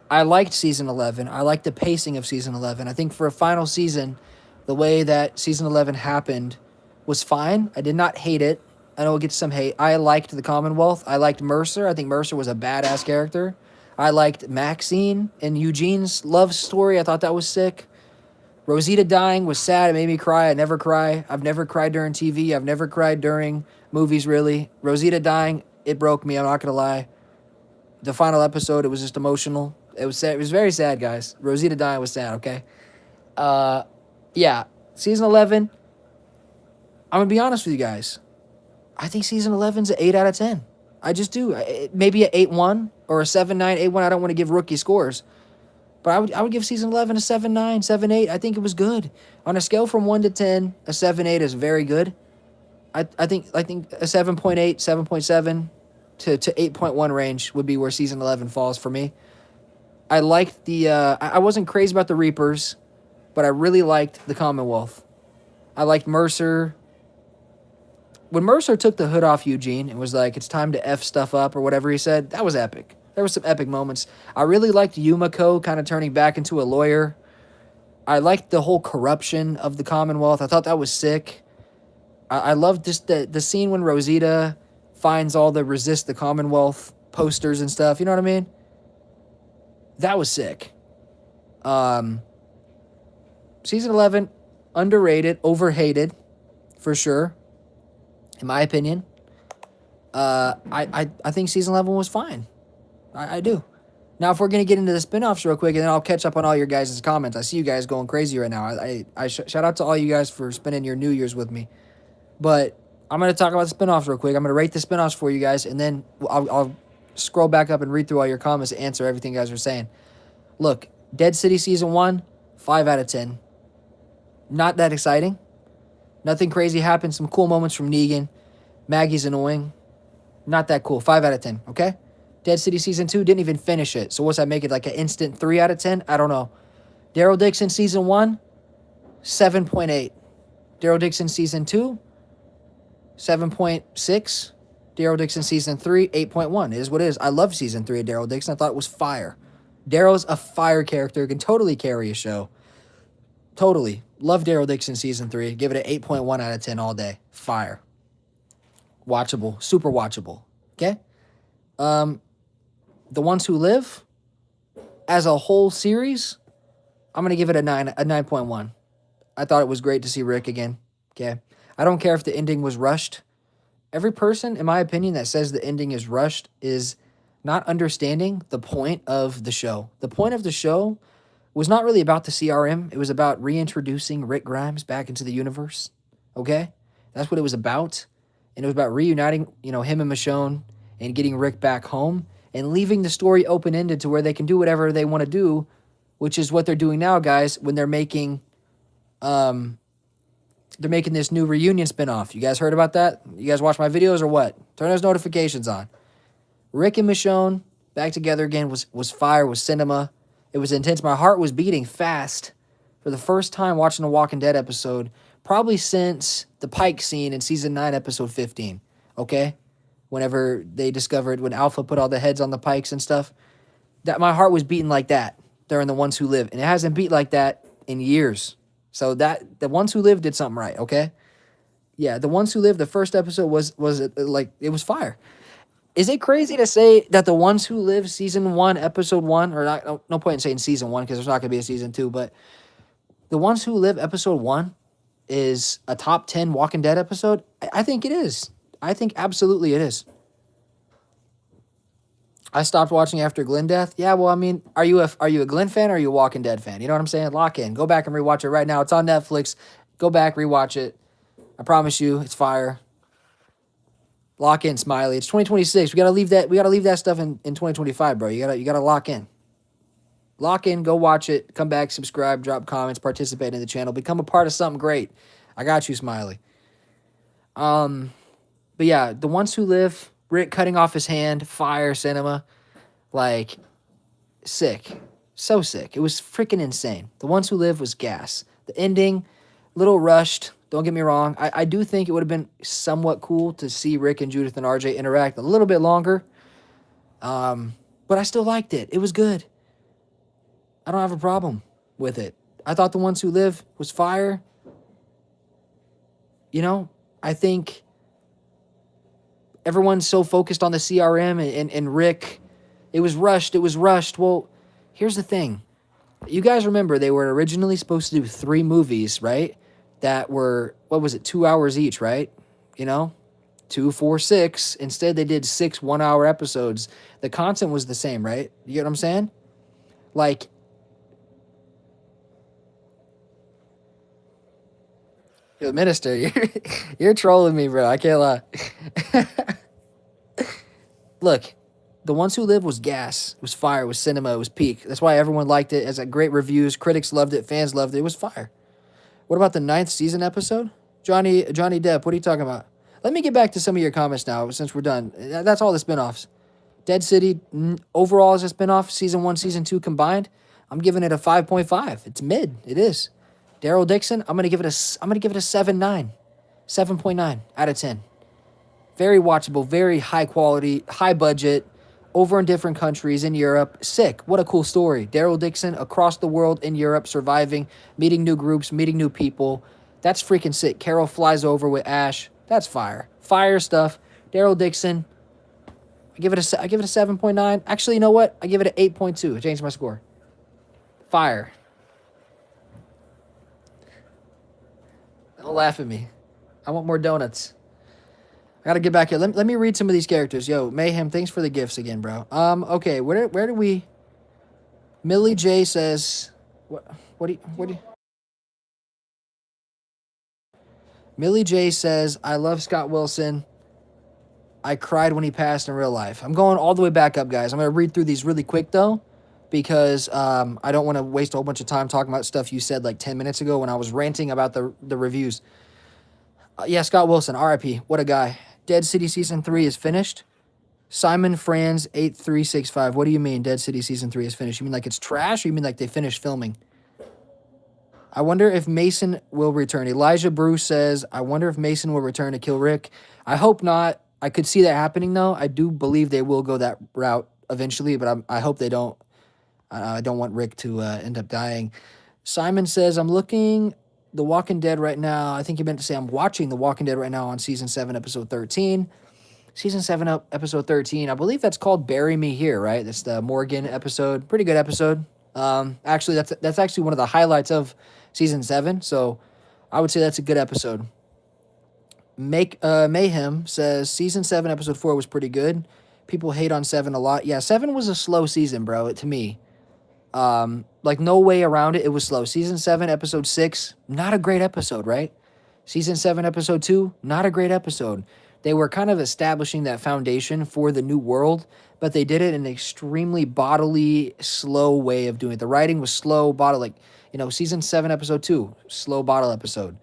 I liked season 11. I liked the pacing of season 11. I think for a final season, the way that season 11 happened was fine. I did not hate it. I know it gets some hate. I liked the Commonwealth. I liked Mercer. I think Mercer was a badass character. I liked Maxine and Eugene's love story. I thought that was sick. Rosita dying was sad. It made me cry. I never cry. I've never cried during TV. I've never cried during movies, really. Rosita dying, it broke me. I'm not going to lie. The final episode, it was just emotional. It was sad. It was very sad, guys. Rosita dying was sad, okay? Yeah. Season 11, I'm going to be honest with you guys. I think season 11's an 8 out of 10. I just do. Maybe an 8-1 or a 7-9, 8-1. I don't want to give rookie scores. But I would give season 11 a 7.9, 7.8. I think it was good. On a scale from 1 to 10, a 7.8 is very good. I think a 7.8, 7.7 to 8.1 range would be where season 11 falls for me. I liked I wasn't crazy about the Reapers, but I really liked the Commonwealth. I liked Mercer. When Mercer took the hood off Eugene and was like, it's time to F stuff up or whatever he said, that was epic. There were some epic moments. I really liked Yumiko kind of turning back into a lawyer. I liked the whole corruption of the Commonwealth. I thought that was sick. I loved just the scene when Rosita finds all the Resist the Commonwealth posters and stuff. You know what I mean? That was sick. Season 11, underrated, overhated, for sure, in my opinion. I think season 11 was fine. I do. Now, if we're going to get into the spinoffs real quick, and then I'll catch up on all your guys' comments. I see you guys going crazy right now. I shout out to all you guys for spending your New Year's with me. But I'm going to talk about the spinoffs real quick. I'm going to rate the spinoffs for you guys, and then I'll scroll back up and read through all your comments and answer everything you guys are saying. Look, Dead City Season 1, 5 out of 10. Not that exciting. Nothing crazy happened. Some cool moments from Negan. Maggie's annoying. Not that cool. 5 out of 10, okay? Dead City Season 2, didn't even finish it. So what's that make it, like an instant 3 out of 10? I don't know. Daryl Dixon Season 1, 7.8. Daryl Dixon Season 2, 7.6. Daryl Dixon Season 3, 8.1. It is what it is. I love Season 3 of Daryl Dixon. I thought it was fire. Daryl's a fire character. Can totally carry a show. Totally. Love Daryl Dixon Season 3. Give it an 8.1 out of 10 all day. Fire. Watchable. Super watchable. Okay? The Ones Who Live, as a whole series, I'm going to give it a 9.1. I thought it was great to see Rick again. Okay. I don't care if the ending was rushed. Every person, in my opinion, that says the ending is rushed is not understanding the point of the show. The point of the show was not really about the CRM. It was about reintroducing Rick Grimes back into the universe. Okay? That's what it was about. And it was about reuniting, him and Michonne and getting Rick back home and leaving the story open-ended to where they can do whatever they want to do, which is what they're doing now, guys, when they're making this new reunion spinoff. You guys heard about that? You guys watch my videos or what? Turn those notifications on. Rick and Michonne back together again was fire, was cinema. It was intense. My heart was beating fast for the first time watching a Walking Dead episode, probably since the Pike scene in season 9, episode 15. Okay? Whenever they discovered, when Alpha put all the heads on the Pikes and stuff, that my heart was beating like that during The Ones Who Live. And it hasn't beat like that in years. So that The Ones Who Live did something right, okay? Yeah, The Ones Who Live, the first episode was like, it was fire. Is it crazy to say that The Ones Who Live season 1, episode 1, or not, no point in saying season 1 because there's not going to be a season 2, but The Ones Who Live episode 1 is a top 10 Walking Dead episode? I think it is. I think absolutely it is. I stopped watching after Glenn death. Yeah, well, I mean, are you a Glenn fan or are you a Walking Dead fan? You know what I'm saying? Lock in. Go back and rewatch it right now. It's on Netflix. Go back, rewatch it. I promise you, it's fire. Lock in, Smiley. It's 2026. We gotta leave that stuff in 2025, bro. You gotta lock in. Lock in, go watch it, come back, subscribe, drop comments, participate in the channel, become a part of something great. I got you, Smiley. But yeah, The Ones Who Live, Rick cutting off his hand, fire cinema. Like, sick. So sick. It was freaking insane. The Ones Who Live was gas. The ending, little rushed. Don't get me wrong. I do think it would have been somewhat cool to see Rick and Judith and RJ interact a little bit longer. But I still liked it. It was good. I don't have a problem with it. I thought The Ones Who Live was fire. I think everyone's so focused on the CRM and Rick. It was rushed. Well, here's the thing. You guys remember they were originally supposed to do 3 movies, right? That were, 2 hours each, right? 2, 4, 6. Instead, they did 6 one-hour episodes. The content was the same, right? You get what I'm saying? Like, yo, Minister, you're trolling me, bro. I can't lie. Look, The Ones Who Live was gas. It was fire. It was cinema. It was peak. That's why everyone liked it. It has great reviews. Critics loved it. Fans loved it. It was fire. What about the 9th season episode? Johnny Depp, what are you talking about? Let me get back to some of your comments now since we're done. That's all the spinoffs. Dead City, overall as a spinoff, season 1, season 2 combined, I'm giving it a 5.5. It's mid. It is. Daryl Dixon, I'm gonna give it a 7.9. 7.9 out of 10. Very watchable, very high quality, high budget, over in different countries in Europe. Sick. What a cool story. Daryl Dixon across the world in Europe, surviving, meeting new groups, meeting new people. That's freaking sick. Carol flies over with Ash. That's fire. Fire stuff. Daryl Dixon. I give it a 7.9. Actually, you know what? I give it an 8.2. I changed my score. Fire. Don't laugh at me. I want more donuts. I gotta get back here. Let me read some of these characters. Yo, Mayhem, thanks for the gifts again, bro. Okay, where do we... Millie J says... What do you... Millie J says, I love Scott Wilson. I cried when he passed in real life. I'm going all the way back up, guys. I'm going to read through these really quick, though, because I don't want to waste a whole bunch of time talking about stuff you said like 10 minutes ago when I was ranting about the reviews. Yeah, Scott Wilson, RIP. What a guy. Dead City Season 3 is finished. Simon Franz 8365. What do you mean Dead City Season 3 is finished? You mean like it's trash, or you mean like they finished filming? I wonder if Mason will return. Elijah Bruce says, I wonder if Mason will return to kill Rick. I hope not. I could see that happening, though. I do believe they will go that route eventually, but I hope they don't. I don't want Rick to end up dying. Simon says, I'm looking The Walking Dead right now. I think you meant to say I'm watching The Walking Dead right now on Season 7, Episode 13. Season 7 up, episode 13. I believe that's called Bury Me Here, right? That's the Morgan episode. Pretty good episode. Actually, that's actually one of the highlights of season 7. So I would say that's a good episode. Mayhem says season 7, episode 4 was pretty good. People hate on 7 a lot. Yeah, 7 was a slow season, bro, to me. Like no way around it. It was slow. Season 7, episode 6, not a great episode, right? Season 7, episode 2, not a great episode. They were kind of establishing that foundation for the new world, but they did it in an extremely bodily, slow way of doing it. The writing was slow, bottle, like, season 7, episode 2, slow bottle episode.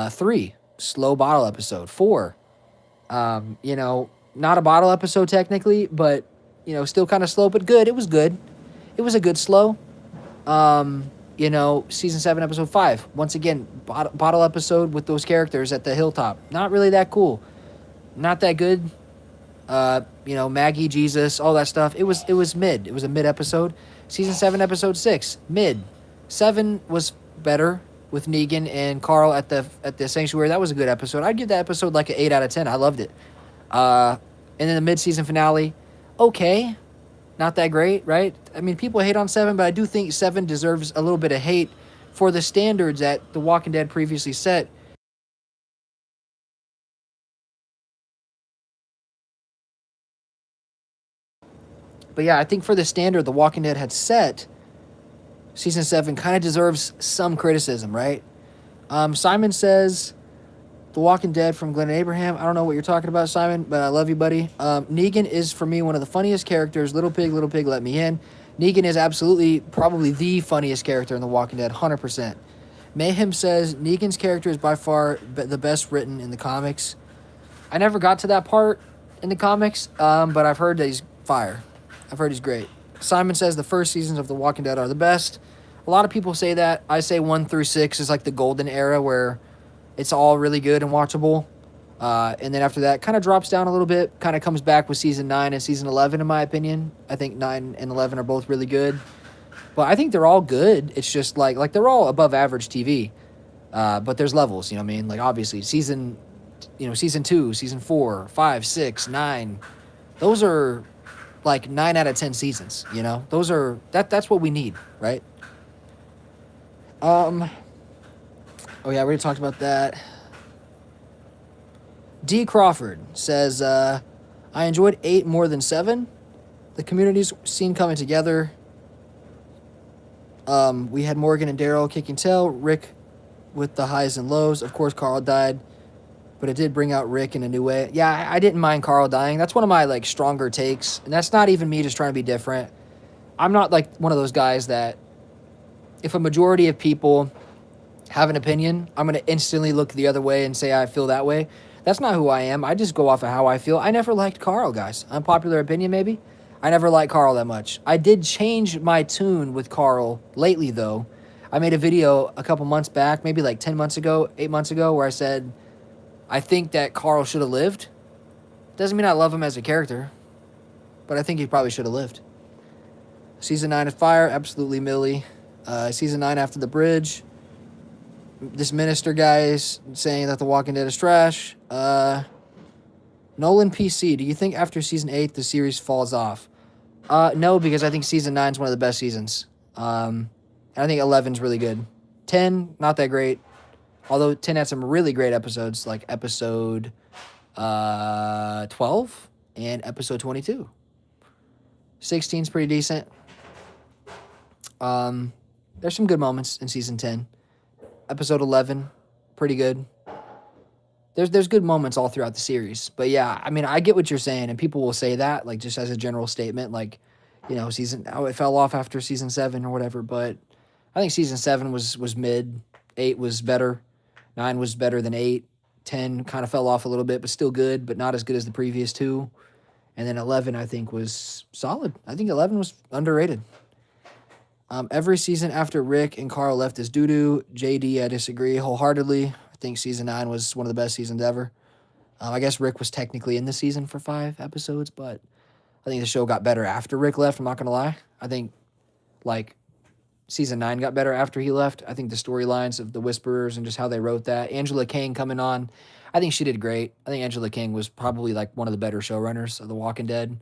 3, slow bottle episode. 4, not a bottle episode technically, but, still kind of slow, but good. It was good. It was a good slow. Season 7, episode 5. Once again, bottle episode with those characters at the hilltop. Not really that cool. Not that good. Maggie, Jesus, all that stuff. It was mid. It was a mid episode. Season 7, episode 6, mid. 7 was better with Negan and Carl at the sanctuary. That was a good episode. I'd give that episode like an 8 out of 10. I loved it. And then the mid-season finale, okay. Not that great, right? I mean, people hate on 7, but I do think 7 deserves a little bit of hate for the standards that The Walking Dead previously set. But yeah, I think for the standard The Walking Dead had set, season 7 kind of deserves some criticism, right? Simon says, The Walking Dead from Glenn and Abraham. I don't know what you're talking about, Simon, but I love you, buddy. Negan is, for me, one of the funniest characters. Little Pig, let me in. Negan is absolutely, probably the funniest character in The Walking Dead, 100%. Mayhem says, Negan's character is by far the best written in the comics. I never got to that part in the comics, but I've heard that he's fire. I've heard he's great. Simon says the first seasons of The Walking Dead are the best. A lot of people say that. I say 1 through 6 is like the golden era where it's all really good and watchable. And then after that, kind of drops down a little bit. Kind of comes back with season 9 and season 11, in my opinion. I think 9 and 11 are both really good. But I think they're all good. It's just like they're all above average TV. But there's levels, you know what I mean? Like, obviously, season 2, season 4, 5, 6, 9. Those are like 9 out of 10 seasons, Those are, that's what we need, right? Oh yeah, we already talked about that. D. Crawford says, I enjoyed 8 more than 7. The community's seen coming together. We had Morgan and Daryl kicking tail, Rick with the highs and lows. Of course, Carl died, but it did bring out Rick in a new way. Yeah, I didn't mind Carl dying. That's one of my stronger takes, and that's not even me just trying to be different. I'm not one of those guys that if a majority of people have an opinion, I'm going to instantly look the other way and say I feel that way. That's not who I am. I just go off of how I feel. I never liked Carl, guys. Unpopular opinion, maybe. I never liked Carl that much. I did change my tune with Carl lately, though. I made a video a couple months back, maybe 10 months ago, 8 months ago, where I said, I think that Carl should have lived. Doesn't mean I love him as a character, but I think he probably should have lived. Season 9 of Fire, absolutely Millie. Season 9 After the Bridge. This minister guy is saying that The Walking Dead is trash. Nolan PC, do you think after season 8 the series falls off? No, because I think season 9 is one of the best seasons. And I think 11's really good. 10, not that great. Although 10 had some really great episodes, like episode 12 and episode 22. 16's pretty decent. There's some good moments in season 10. Episode 11, pretty good. There's good moments all throughout the series. But yeah, I mean, I get what you're saying, and people will say that, just as a general statement, it fell off after season 7 or whatever. But I think season 7 was mid. 8 was better. 9 was better than 8. 10 kind of fell off a little bit, but still good, but not as good as the previous 2. And then 11, I think, was solid. I think 11 was underrated. Every season after Rick and Carl left is doo-doo. JD, I disagree wholeheartedly. I think season 9 was one of the best seasons ever. I guess Rick was technically in the season for 5 episodes, but I think the show got better after Rick left, I'm not going to lie. I think, season 9 got better after he left. I think the storylines of the Whisperers and just how they wrote that. Angela Kang coming on. I think she did great. I think Angela King was probably like one of the better showrunners of The Walking Dead.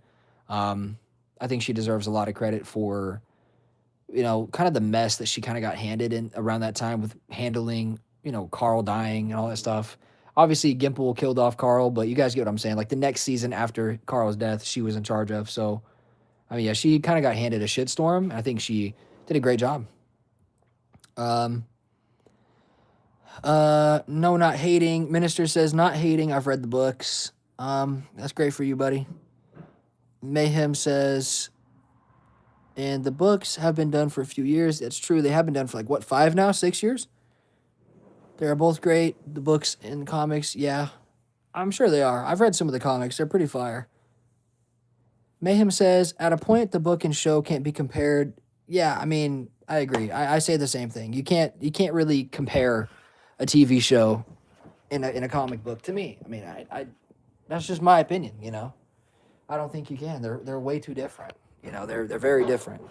Um, I think she deserves a lot of credit for, kind of the mess that she kind of got handed in around that time with handling, Carl dying and all that stuff. Obviously, Gimple killed off Carl, but you guys get what I'm saying. Like the next season after Carl's death, she was in charge of. So, I mean, yeah, she kind of got handed a shitstorm. I think she did a great job. Um, no, not hating. Minister says not hating. I've read the books. That's great for you, buddy. Mayhem says, and the books have been done for a few years. That's true. They have been done for like, what, 5 now? 6 years? They're both great. The books and comics, yeah. I'm sure they are. I've read some of the comics. They're pretty fire. Mayhem says, at a point, the book and show can't be compared. Yeah, I mean, I agree. I say the same thing. You can't really compare a TV show in a comic book to me. I mean, I that's just my opinion, I don't think you can. They're way too different. They're very different.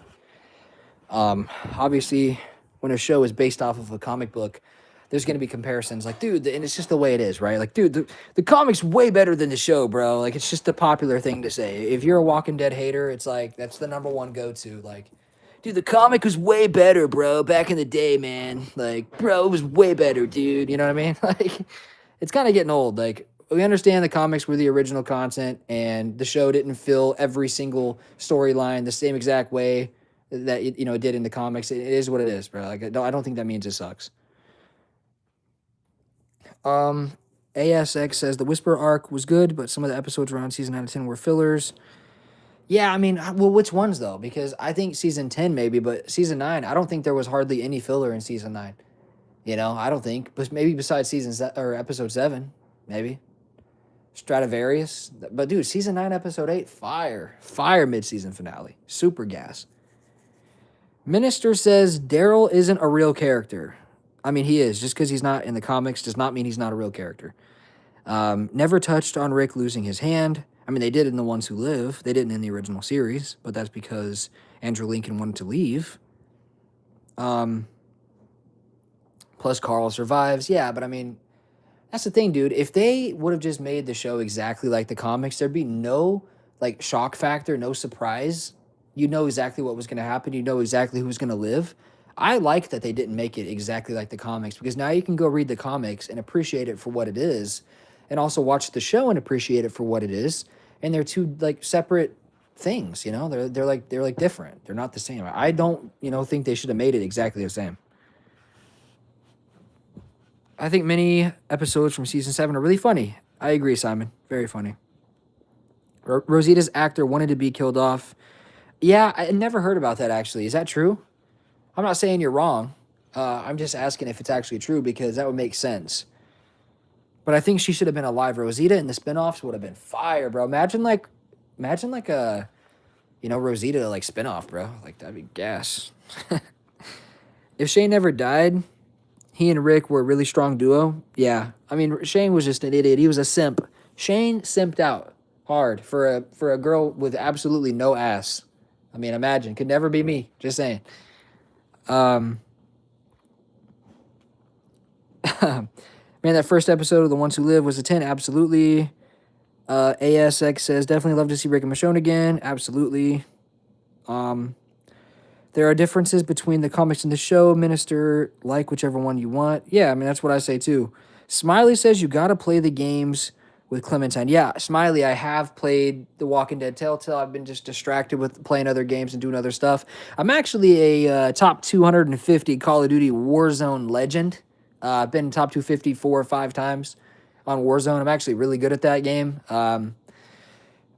Obviously, when a show is based off of a comic book, there's going to be comparisons. Like, dude, and it's just the way it is, right? Like, dude, the comic's way better than the show, bro. Like, it's just a popular thing to say. If you're a Walking Dead hater, it's like, that's the number one go-to. Like, dude, the comic was way better, bro, back in the day, man. Like, bro, it was way better, dude. You know what I mean? Like, it's kind of getting old. Like, we understand the comics were the original content, and the show didn't fill every single storyline the same exact way that it did in the comics. It is what it is, bro. Like, I don't think that means it sucks. ASX says the Whisper arc was good, but some of the episodes around season 9 and 10 were fillers. Yeah, I mean, well, which ones though? Because I think season 10 maybe, but season 9, I don't think there was hardly any filler in season 9. I don't think, but maybe besides or episode 7, maybe. Stradivarius, but dude, season 9, episode 8, fire mid-season finale, super gas. Minister says Daryl isn't a real character. I mean, he is. Just because he's not in the comics does not mean he's not a real character. Never touched on Rick losing his hand. I mean, they did in The Ones Who Live. They didn't in the original series, but that's because Andrew Lincoln wanted to leave. Plus, Carl survives. Yeah, but I mean, that's the thing, dude. If they would have just made the show exactly like the comics, there'd be no, like, shock factor, no surprise. You know exactly what was going to happen. You know exactly who's going to live. I like that they didn't make it exactly like the comics, because now you can go read the comics and appreciate it for what it is, and also watch the show and appreciate it for what it is. And they're two like separate things, They're like different. They're not the same. I don't, think they should have made it exactly the same. I think many episodes from season 7 are really funny. I agree, Simon. Very funny. Rosita's actor wanted to be killed off. Yeah, I never heard about that, actually. Is that true? I'm not saying you're wrong. I'm just asking if it's actually true, because that would make sense. But I think she should have been alive. Rosita in the spinoffs would have been fire, bro. Imagine like a, Rosita like spinoff, bro. Like, that'd be gas. If Shane never died, he and Rick were a really strong duo. Yeah, I mean, Shane was just an idiot. He was a simp. Shane simped out hard for a girl with absolutely no ass. I mean, imagine. Could never be me. Just saying. Man, that first episode of The Ones Who Live was a 10. Absolutely. ASX says, definitely love to see Rick and Michonne again. Absolutely. There are differences between the comics and the show. Minister, like whichever one you want. Yeah, I mean, that's what I say too. Smiley says you got to play the games with Clementine. Yeah, Smiley, I have played The Walking Dead Telltale. I've been just distracted with playing other games and doing other stuff. I'm actually a top 250 Call of Duty Warzone legend. I've been top 250 4 or 5 times on Warzone. I'm actually really good at that game.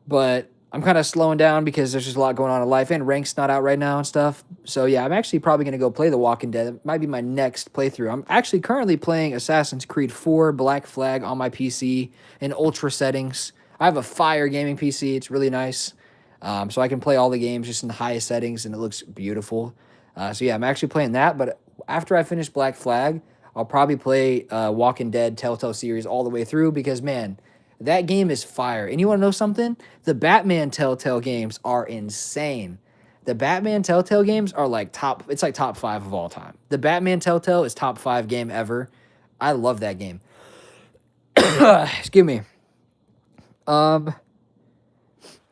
But I'm kind of slowing down because there's just a lot going on in life, and Rank's not out right now and stuff. So yeah, I'm actually probably going to go play The Walking Dead. It might be my next playthrough. I'm actually currently playing Assassin's Creed 4 Black Flag on my PC in ultra settings. I have a fire gaming PC. It's really nice. So I can play all the games just in the highest settings, and it looks beautiful. So yeah, I'm actually playing that. But after I finish Black Flag, I'll probably play Walking Dead Telltale series all the way through, because, man, that game is fire. And you want to know something? The Batman Telltale games are insane. The Batman Telltale games are like top 5 of all time. The Batman Telltale is top 5 game ever. I love that game. Excuse me.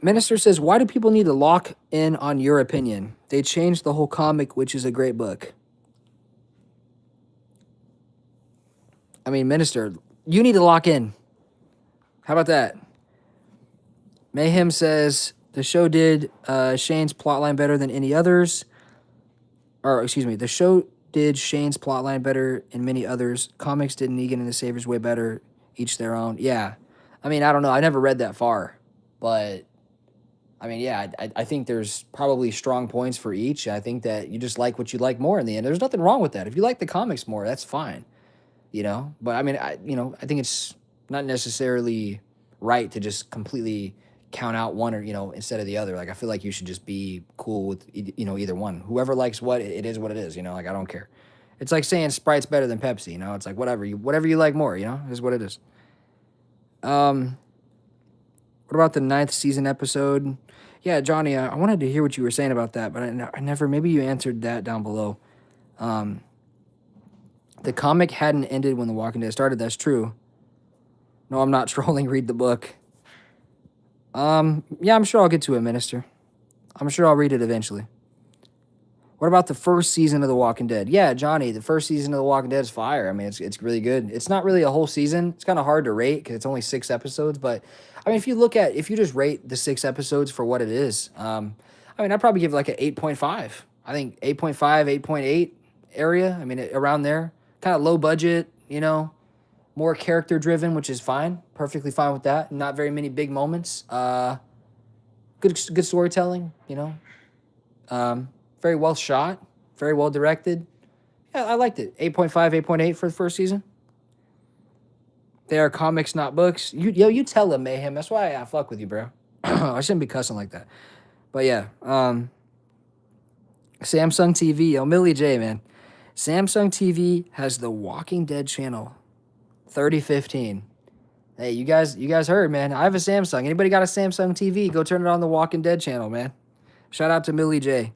Minister says, why do people need to lock in on your opinion? They changed the whole comic, which is a great book. I mean, Minister, you need to lock in. How about that? Mayhem says, the show did Shane's plotline better than any others. Or, excuse me, the show did Shane's plotline better than many others. Comics did Negan and the Saviors way better, each their own. Yeah. I mean, I don't know. I never read that far. But, I mean, yeah, I think there's probably strong points for each. I think that you just like what you like more in the end. There's nothing wrong with that. If you like the comics more, that's fine. But I mean, I think it's not necessarily right to just completely count out one or, instead of the other. Like, I feel like you should just be cool with, either one. Whoever likes what, it is what it is, like, I don't care. It's like saying Sprite's better than Pepsi, It's like, whatever you like more, is what it is. What about the 9th season episode? Yeah, Johnny, I wanted to hear what you were saying about that, but I never, maybe you answered that down below. The comic hadn't ended when The Walking Dead started. That's true. No, I'm not trolling. Read the book. Yeah, I'm sure I'll get to it, Minister. I'm sure I'll read it eventually. What about the first season of The Walking Dead? Yeah, Johnny, the first season of The Walking Dead is fire. I mean, it's really good. It's not really a whole season. It's kind of hard to rate because it's only 6 episodes. But, I mean, if you just rate the 6 episodes for what it is, I mean, I'd probably give it like an 8.5. I think 8.5, 8.8 area. I mean, around there. Kind of low budget, more character driven, which is fine. Perfectly fine with that. Not very many big moments. Good storytelling, very well shot, very well directed. Yeah, I liked it. 8.5, 8.8 for the first season. They are comics, not books. You tell them, Mayhem. That's why I fuck with you, bro. I shouldn't be cussing like that. But yeah, Samsung TV, Millie J, man. Samsung TV has the Walking Dead channel, 3015. Hey, you guys heard, man. I have a Samsung. Anybody got a Samsung TV? Go turn it on the Walking Dead channel, man. Shout out to Millie J.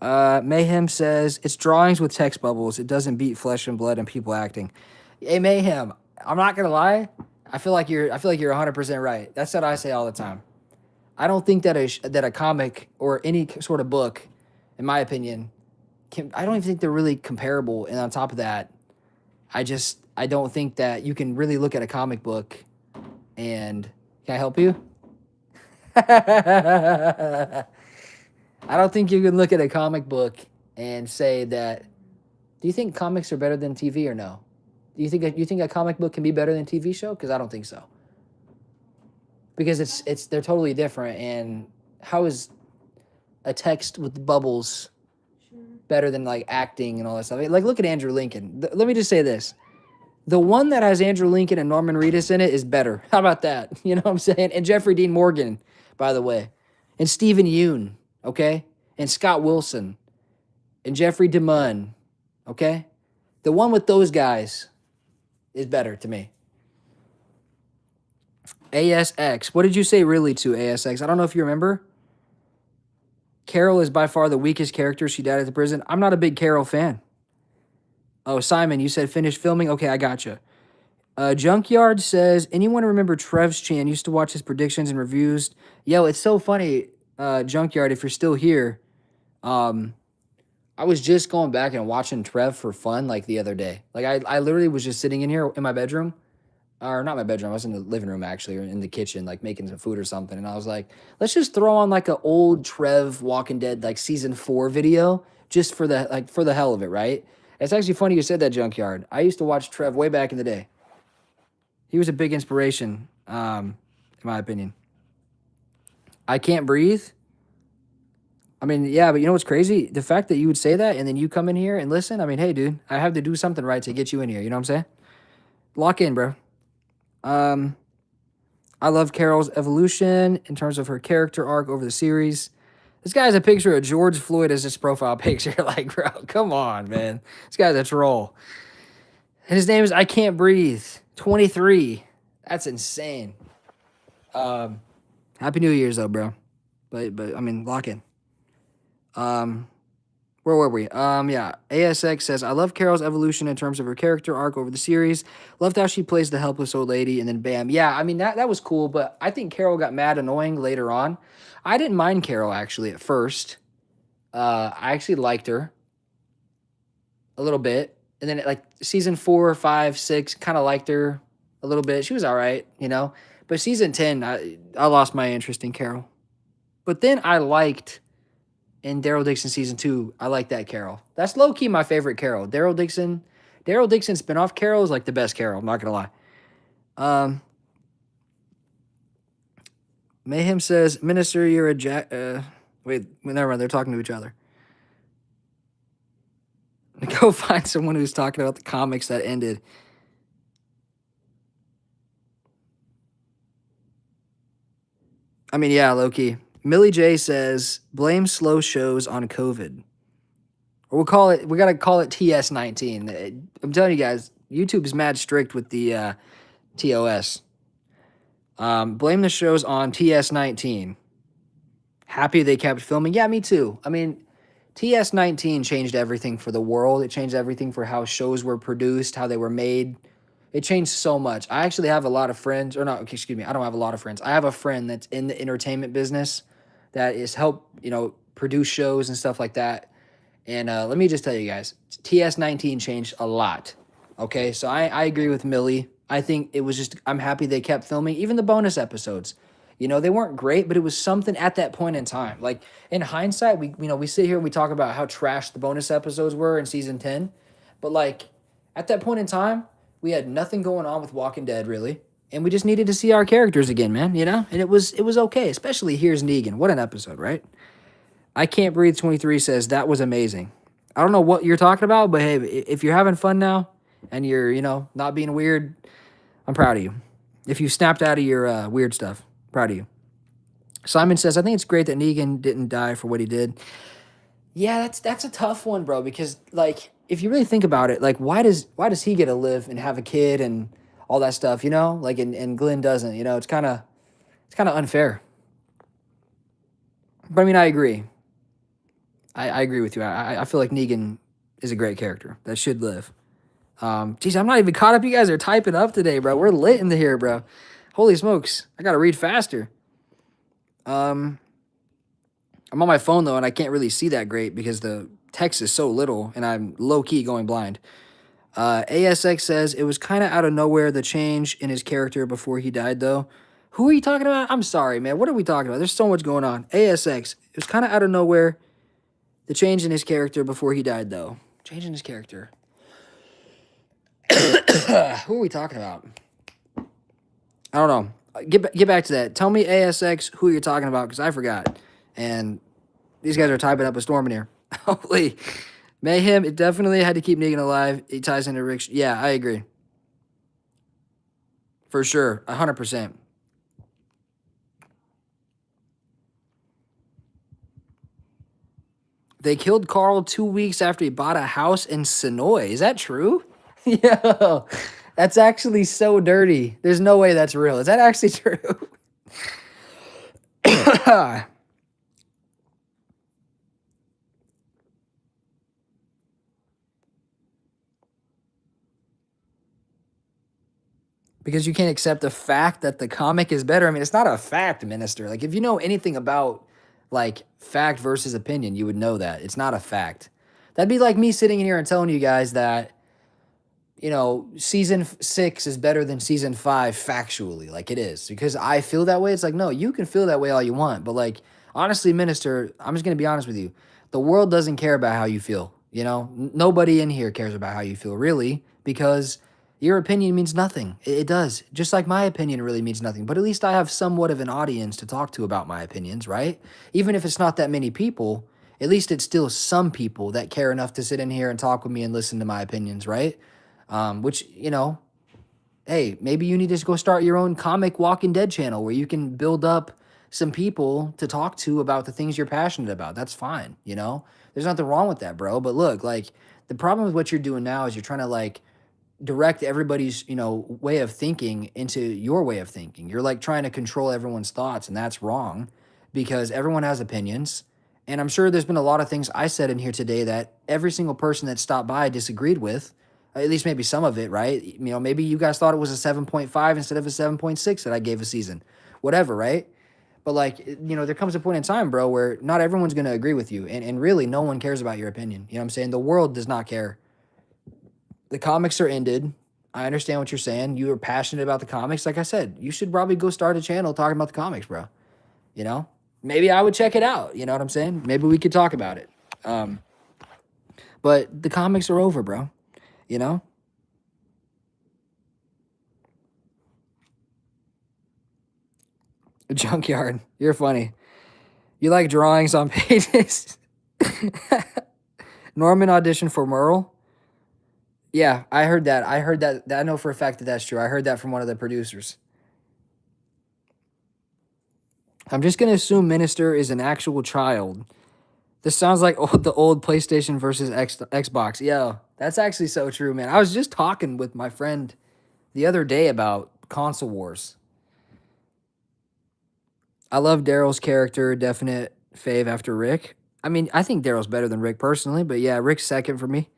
Mayhem says, it's drawings with text bubbles. It doesn't beat flesh and blood and people acting. Hey, Mayhem, I'm not going to lie. I feel like you're 100% right. That's what I say all the time. I don't think that a comic or any sort of book, in my opinion, I don't even think they're really comparable. And on top of that, I don't think that you can really look at a comic book and, can I help you? I don't think you can look at a comic book and say that, do you think comics are better than TV or no? Do you think a comic book can be better than a TV show? Because I don't think so. Because they're totally different. And how is a text with bubbles better than like acting and all that stuff? Like, look at Andrew Lincoln. Let me just say this. The one that has Andrew Lincoln and Norman Reedus in it is better. How about that? You know what I'm saying? And Jeffrey Dean Morgan, by the way. And Stephen Yeun, okay? And Scott Wilson. And Jeffrey DeMunn, okay? The one with those guys is better to me. ASX. What did you say really to ASX? I don't know if you remember. Carol is by far the weakest character. She died at the prison. I'm not a big Carol fan. Oh, Simon, you said finish filming? Okay, I gotcha. Junkyard says, anyone remember Trev's Chan? Used to watch his predictions and reviews. Yo, it's so funny, Junkyard, if you're still here. I was just going back and watching Trev for fun, like, the other day. Like, I literally was just sitting in here in my bedroom. Or not my bedroom, I was in the living room, actually, or in the kitchen, like, making some food or something. And I was like, let's just throw on, like, an old Trev Walking Dead, like, season 4 video, just for the hell of it, right? It's actually funny you said that, Junkyard. I used to watch Trev way back in the day. He was a big inspiration, in my opinion. I Can't Breathe. I mean, yeah, but you know what's crazy? The fact that you would say that and then you come in here and listen, I mean, hey, dude, I have to do something right to get you in here. You know what I'm saying? Lock in, bro. I love Carol's evolution in terms of her character arc over the series. This guy has a picture of George Floyd as his profile picture. Like, bro, come on, man. This guy's a troll. And his name is I Can't Breathe. 23. That's insane. Happy New Year's, though, bro. But I mean, lock in. Where were we? Yeah. ASX says, I love Carol's evolution in terms of her character arc over the series. Loved how she plays the helpless old lady, and then bam. Yeah, I mean that was cool, but I think Carol got mad annoying later on. I didn't mind Carol actually at first. I actually liked her a little bit. And then like season 4, 5, 6, kind of liked her a little bit. She was all right, you know. But season 10, I lost my interest in Carol. But then I liked in Daryl Dixon season 2, I like that Carol. That's low key my favorite Carol. Daryl Dixon spinoff Carol is like the best Carol. I'm not gonna lie. Mayhem says, Minister, you're a jack. Wait, never mind. They're talking to each other. Go find someone who's talking about the comics that ended. I mean, yeah, low key. Millie J says, blame slow shows on COVID. Or we gotta call it TS19. I'm telling you guys, YouTube is mad strict with the TOS. Blame the shows on TS19. Happy they kept filming. Yeah, me too. I mean, TS19 changed everything for the world. It changed everything for how shows were produced, how they were made. It changed so much. I actually have a lot of friends, or not, excuse me, I don't have a lot of friends. I have a friend that's in the entertainment business that is help, produce shows and stuff like that. And let me just tell you guys, TS19 changed a lot. Okay, so I agree with Millie. I think it was just, I'm happy they kept filming, even the bonus episodes. They weren't great, but it was something at that point in time. Like in hindsight, we sit here and we talk about how trash the bonus episodes were in season 10. But like at that point in time, we had nothing going on with Walking Dead really. And we just needed to see our characters again, man, And it was okay, especially Here's Negan. What an episode, right? I Can't Breathe 23 says that was amazing. I don't know what you're talking about, but hey, if you're having fun now and you're, not being weird, I'm proud of you. If you snapped out of your weird stuff, proud of you. Simon says, I think it's great that Negan didn't die for what he did. Yeah, that's a tough one, bro, because like if you really think about it, like why does he get to live and have a kid and all that stuff, Like and Glenn doesn't, it's kinda unfair. But I mean I agree. I agree with you. I feel like Negan is a great character that should live. Geez, I'm not even caught up. You guys are typing up today, bro. We're lit in here, bro. Holy smokes. I got to read faster. I'm on my phone, though, and I can't really see that great because the text is so little, and I'm low-key going blind. ASX says, it was kind of out of nowhere, the change in his character before he died, though. Who are you talking about? I'm sorry, man. What are we talking about? There's so much going on. ASX, it was kind of out of nowhere, the change in his character before he died, though. Change in his character. Who are we talking about? I don't know. Get back to that. Tell me, ASX, who you're talking about, because I forgot. And these guys are typing up a storm in here. Holy. Mayhem, it definitely had to keep Negan alive. It ties into Rick. Yeah, I agree. For sure. 100%. They killed Carl 2 weeks after he bought a house in Sonoy. Is that true? Yo, that's actually so dirty. There's no way that's real. Is that actually true? Because you can't accept the fact that the comic is better. I mean, it's not a fact, Minister. Like, if you know anything about, like, fact versus opinion, you would know that. It's not a fact. That'd be like me sitting in here and telling you guys that, season 6 is better than season 5 factually. Like, it is. Because I feel that way. It's like, no, you can feel that way all you want. But, like, honestly, Minister, I'm just going to be honest with you. The world doesn't care about how you feel. Nobody in here cares about how you feel, really, because your opinion means nothing. It does. Just like my opinion really means nothing. But at least I have somewhat of an audience to talk to about my opinions, right? Even if it's not that many people, at least it's still some people that care enough to sit in here and talk with me and listen to my opinions, right? Which, hey, maybe you need to go start your own comic Walking Dead channel where you can build up some people to talk to about the things you're passionate about. That's fine, There's nothing wrong with that, bro. But look, like, the problem with what you're doing now is you're trying to, like, direct everybody's, way of thinking into your way of thinking. You're, like, trying to control everyone's thoughts, and that's wrong because everyone has opinions. And I'm sure there's been a lot of things I said in here today that every single person that stopped by disagreed with, at least maybe some of it, right? Maybe you guys thought it was a 7.5 instead of a 7.6 that I gave a season, whatever, right? But like, there comes a point in time, bro, where not everyone's going to agree with you. And really, no one cares about your opinion. You know what I'm saying? The world does not care. The comics are ended. I understand what you're saying. You are passionate about the comics. Like I said, you should probably go start a channel talking about the comics, bro. You know? Maybe I would check it out. You know what I'm saying? Maybe we could talk about it. But the comics are over, bro. You know? Junkyard. You're funny. You like drawings on pages? Norman auditioned for Merle. Yeah, I heard that. I know for a fact that that's true. I heard that from one of the producers. I'm just going to assume Minister is an actual child. This sounds like the old PlayStation versus Xbox. Yeah, that's actually so true, man. I was just talking with my friend the other day about console wars. I love Daryl's character, definite fave after Rick. I mean, I think Daryl's better than Rick personally, but yeah, Rick's second for me.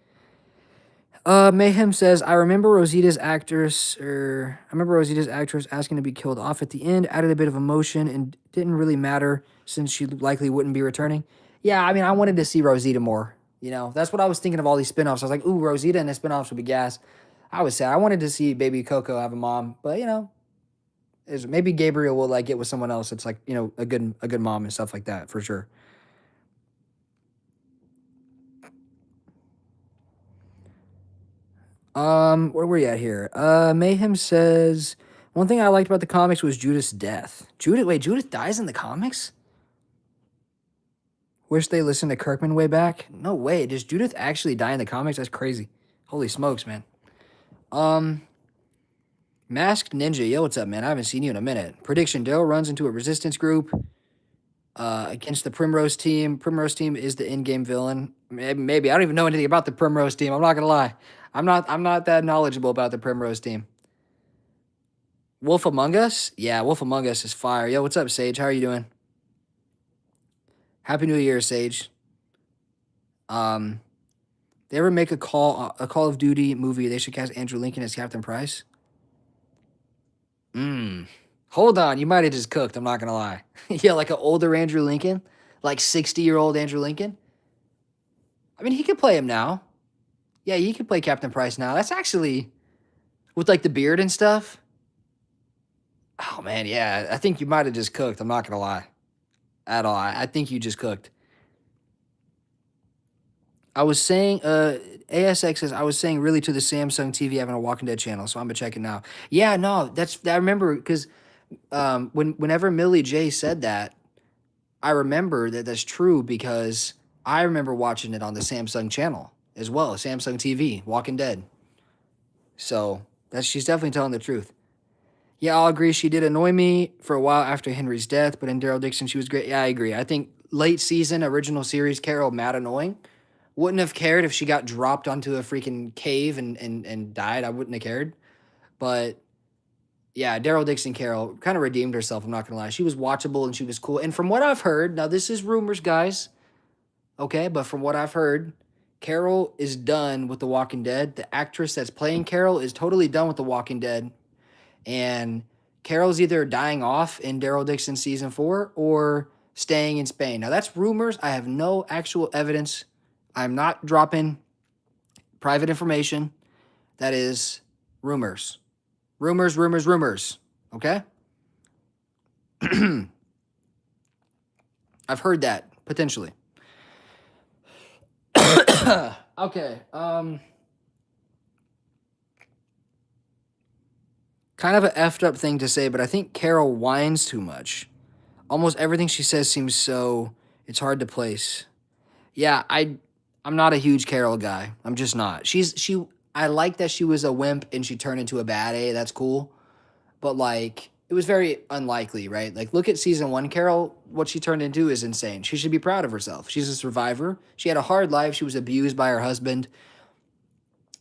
Mayhem says, I remember Rosita's actress asking to be killed off at the end, added a bit of emotion, and didn't really matter since she likely wouldn't be returning. Yeah, I mean, I wanted to see Rosita more. That's what I was thinking of all these spinoffs. I was like, ooh, Rosita and the spinoffs would be gas. I was sad. I wanted to see baby Coco have a mom, but maybe Gabriel will like get with someone else. It's like, a good mom and stuff like that for sure. Where were you at here? Mayhem says, one thing I liked about the comics was Judith's death. Judith dies in the comics? Wish they listened to Kirkman way back. No way. Does Judith actually die in the comics? That's crazy. Holy smokes, man. Masked Ninja. Yo, what's up, man? I haven't seen you in a minute. Prediction. Daryl runs into a resistance group against the Primrose team. Primrose team is the in-game villain. Maybe. I don't even know anything about the Primrose team. I'm not going to lie. I'm not that knowledgeable about the Primrose team. Wolf Among Us? Yeah, Wolf Among Us is fire. Yo, what's up, Sage? How are you doing? Happy New Year, Sage. They ever make a Call of Duty movie, they should cast Andrew Lincoln as Captain Price? Hold on, you might have just cooked, I'm not gonna lie. Yeah, like an older Andrew Lincoln? Like 60-year-old Andrew Lincoln? I mean, he could play him now. Yeah, he could play Captain Price now. That's actually, with like the beard and stuff. Oh, man, yeah. I think you might have just cooked. I'm not going to lie. At all. I think you just cooked. I was saying, ASX says, I was saying really to the Samsung TV having a Walking Dead channel, so I'm going to check it now. Yeah, no, I remember, because whenever Millie J said that, I remember that's true because I remember watching it on the Samsung channel as well, Samsung TV, Walking Dead. So she's definitely telling the truth. Yeah, I'll agree. She did annoy me for a while after Henry's death, but in Daryl Dixon, she was great. Yeah, I agree. I think late season, original series, Carol, mad annoying. Wouldn't have cared if she got dropped onto a freaking cave and died. I wouldn't have cared. But yeah, Daryl Dixon Carol kind of redeemed herself, I'm not going to lie. She was watchable and she was cool. And from what I've heard, now this is rumors, guys, okay? But from what I've heard, Carol is done with The Walking Dead. The actress that's playing Carol is totally done with The Walking Dead. And Carol's either dying off in Daryl Dixon season 4 or staying in Spain. Now, that's rumors. I have no actual evidence. I'm not dropping private information. That is rumors. Rumors. Okay? I've heard that, potentially. Okay. Kind of an effed up thing to say, but I think Carol whines too much. Almost everything she says seems so, it's hard to place. Yeah, I'm not a huge Carol guy. I'm just not. I like that she was a wimp and she turned into a bad A. That's cool. But like, it was very unlikely, right? Like, look at season 1, Carol. What she turned into is insane. She should be proud of herself. She's a survivor. She had a hard life. She was abused by her husband.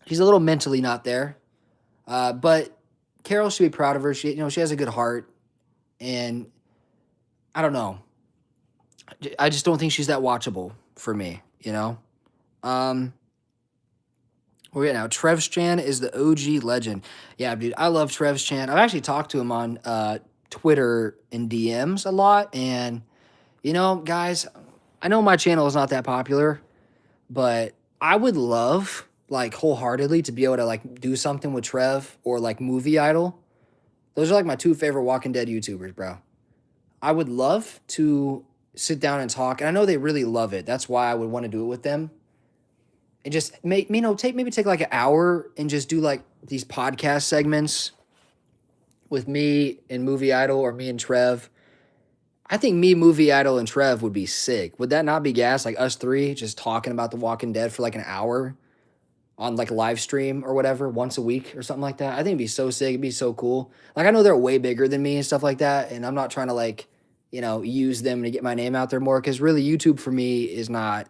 She's a little mentally not there. But Carol should be proud of her. She has a good heart. And I don't know. I just don't think she's that watchable for me, you know? Um, where we at now? Trev Chan is the OG legend. Yeah, dude, I love Trev Chan. I've actually talked to him on Twitter in DMs a lot. And, you know, guys, I know my channel is not that popular, but I would love, like, wholeheartedly to be able to, like, do something with Trev or, like, Movie Idol. Those are, like, my two favorite Walking Dead YouTubers, bro. I would love to sit down and talk. And I know they really love it. That's why I would want to do it with them. And just make, you know, take like an hour and just do like these podcast segments with me and Movie Idol or me and Trev. I think me, Movie Idol, and Trev would be sick. Would that not be gas? Like us three just talking about The Walking Dead for like an hour on like a live stream or whatever once a week or something like that. I think it'd be so sick. It'd be so cool. Like I know they're way bigger than me and stuff like that, and I'm not trying to like, you know, use them to get my name out there more because really YouTube for me is not,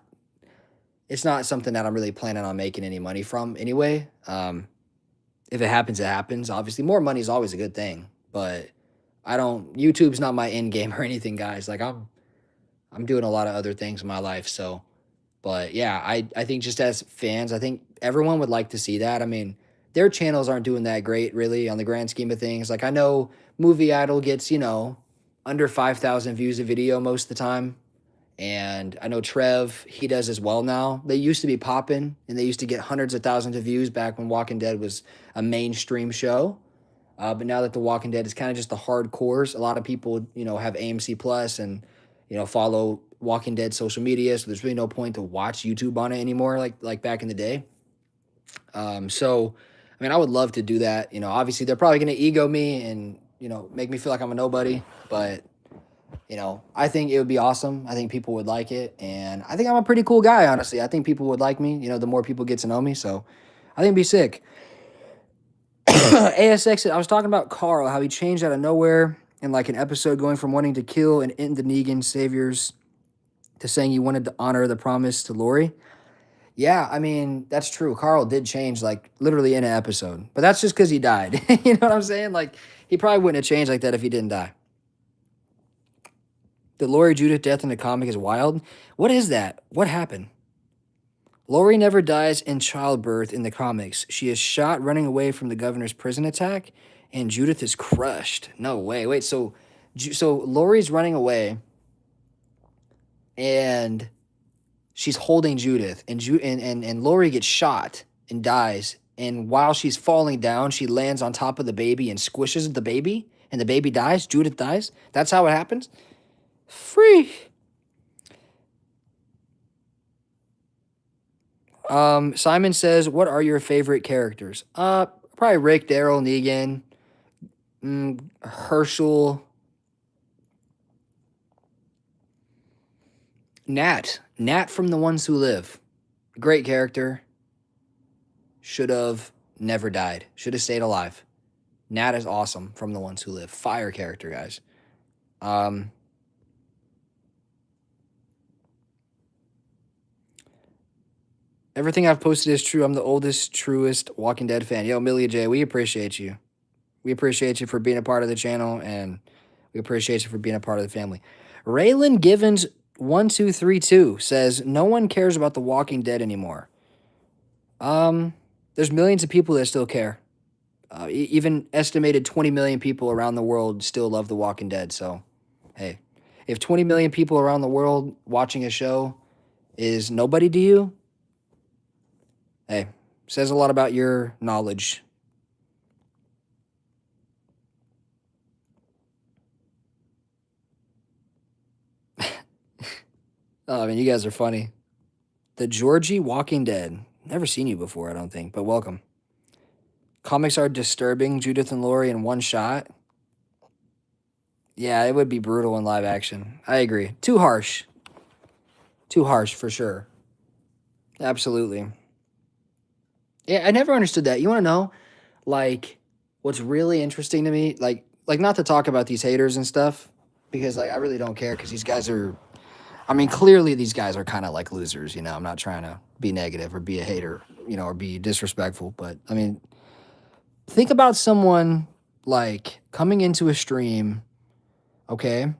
it's not something that I'm really planning on making any money from anyway. If it happens, it happens. Obviously, more money is always a good thing, but I don't. YouTube's not my end game or anything, guys. Like I'm doing a lot of other things in my life. So, but yeah, I think just as fans, I think everyone would like to see that. I mean, their channels aren't doing that great, really, on the grand scheme of things. Like I know Movie Idol gets, you know, under 5,000 views a video most of the time. And I know Trev, he does as well now. They used to be popping, and they used to get hundreds of thousands of views back when Walking Dead was a mainstream show. But now that The Walking Dead is kind of just the hardcores, a lot of people, you know, have AMC Plus and, you know, follow Walking Dead social media. So there's really no point to watch YouTube on it anymore, like back in the day. So, I mean, I would love to do that. You know, obviously they're probably going to ego me and, you know, make me feel like I'm a nobody. But you know, I think it would be awesome. I think people would like it. And I think I'm a pretty cool guy, honestly. I think people would like me, you know, the more people get to know me. So I think it'd be sick. ASX, I was talking about Carl, how he changed out of nowhere in like an episode going from wanting to kill and end the Negan saviors to saying he wanted to honor the promise to Lori. Yeah, I mean, that's true. Carl did change like literally in an episode, but that's just because he died. You know what I'm saying? Like, he probably wouldn't have changed like that if he didn't die. The Lori Judith death in the comic is wild. What is that? What happened? Lori never dies in childbirth in the comics. She is shot running away from the governor's prison attack, and Judith is crushed. No way. Wait, so Lori's running away, and she's holding Judith, and Lori gets shot and dies. And while she's falling down, she lands on top of the baby and squishes the baby, and the baby dies. Judith dies. That's how it happens. Free. Simon says, "What are your favorite characters?" Probably Rick, Daryl, Negan, Herschel, Nat from The Ones Who Live. Great character. Should have never died. Should have stayed alive. Nat is awesome from The Ones Who Live. Fire character, guys. Everything I've posted is true. I'm the oldest, truest Walking Dead fan. Yo, Millie J, we appreciate you. We appreciate you for being a part of the channel, and we appreciate you for being a part of the family. Raylan Givens 1232 says, "No one cares about The Walking Dead anymore." There's millions of people that still care. Even estimated 20 million people around the world still love The Walking Dead. So, hey, if 20 million people around the world watching a show is nobody to you, hey, says a lot about your knowledge. Oh, I mean, you guys are funny. The Georgie Walking Dead. Never seen you before, I don't think, but welcome. Comics are disturbing. Judith and Lori in one shot. Yeah, it would be brutal in live action. I agree. Too harsh. Too harsh for sure. Absolutely. Yeah, I never understood that. You want to know, like, what's really interesting to me? Like not to talk about these haters and stuff, because like I really don't care because these guys are. I mean, clearly these guys are kind of like losers. You know, I'm not trying to be negative or be a hater, you know, or be disrespectful, but I mean, think about someone like coming into a stream, okay,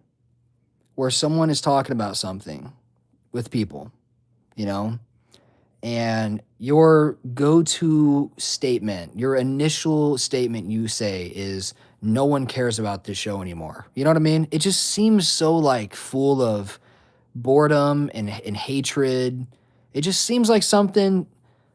where someone is talking about something with people, you know, and your go-to statement, your initial statement you say is, no one cares about this show anymore. You know what I mean? It just seems so like full of boredom and hatred. It just seems like something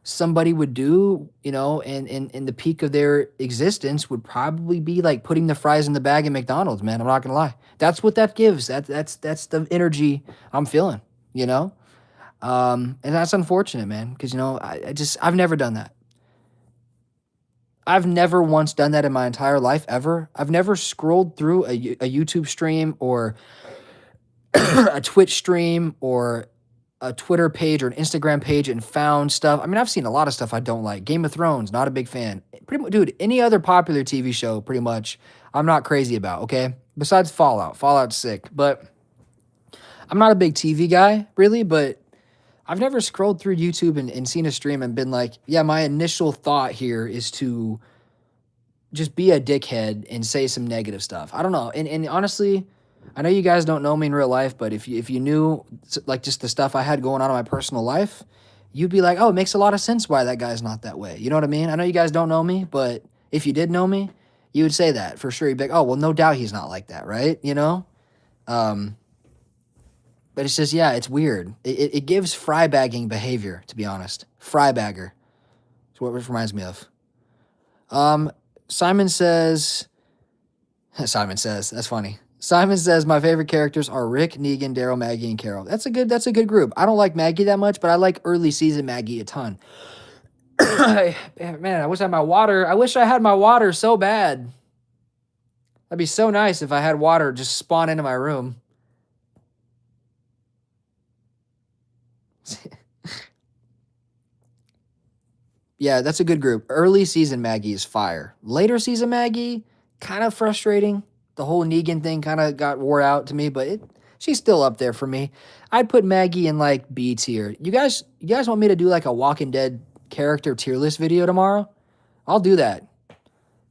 somebody would do, you know, and in the peak of their existence would probably be like putting the fries in the bag at McDonald's, man. I'm not gonna lie. That's what that gives. That's the energy I'm feeling, you know? And that's unfortunate, man, because you know, I've never done that. I've never once done that in my entire life ever. I've never scrolled through a YouTube stream or a Twitch stream or a Twitter page or an Instagram page and found stuff. I mean, I've seen a lot of stuff I don't like. Game of Thrones, not a big fan. Pretty much, dude, any other popular TV show, pretty much, I'm not crazy about, okay? Besides Fallout. Fallout's sick. But I'm not a big TV guy, really, but I've never scrolled through YouTube and seen a stream and been like, yeah, my initial thought here is to just be a dickhead and say some negative stuff. I don't know. And honestly, I know you guys don't know me in real life, but if you knew like just the stuff I had going on in my personal life, you'd be like, oh, it makes a lot of sense why that guy's not that way. You know what I mean? I know you guys don't know me, but if you did know me, you would say that for sure. You'd be like, oh, well, no doubt he's not like that, right? You know? But it's just, yeah, it's weird. It gives fry bagging behavior, to be honest. Fry bagger. That's what it reminds me of. Simon says, that's funny. Simon says, my favorite characters are Rick, Negan, Daryl, Maggie, and Carol. That's a good group. I don't like Maggie that much, but I like early season Maggie a ton. Man, I wish I had my water. I wish I had my water so bad. That'd be so nice if I had water just spawn into my room. Yeah, that's a good group. Early season Maggie is fire. Later season Maggie, kind of frustrating. The whole Negan thing kind of got wore out to me, but she's still up there for me. I'd put Maggie in like B tier. You guys want me to do like a Walking Dead character tier list video tomorrow? I'll do that.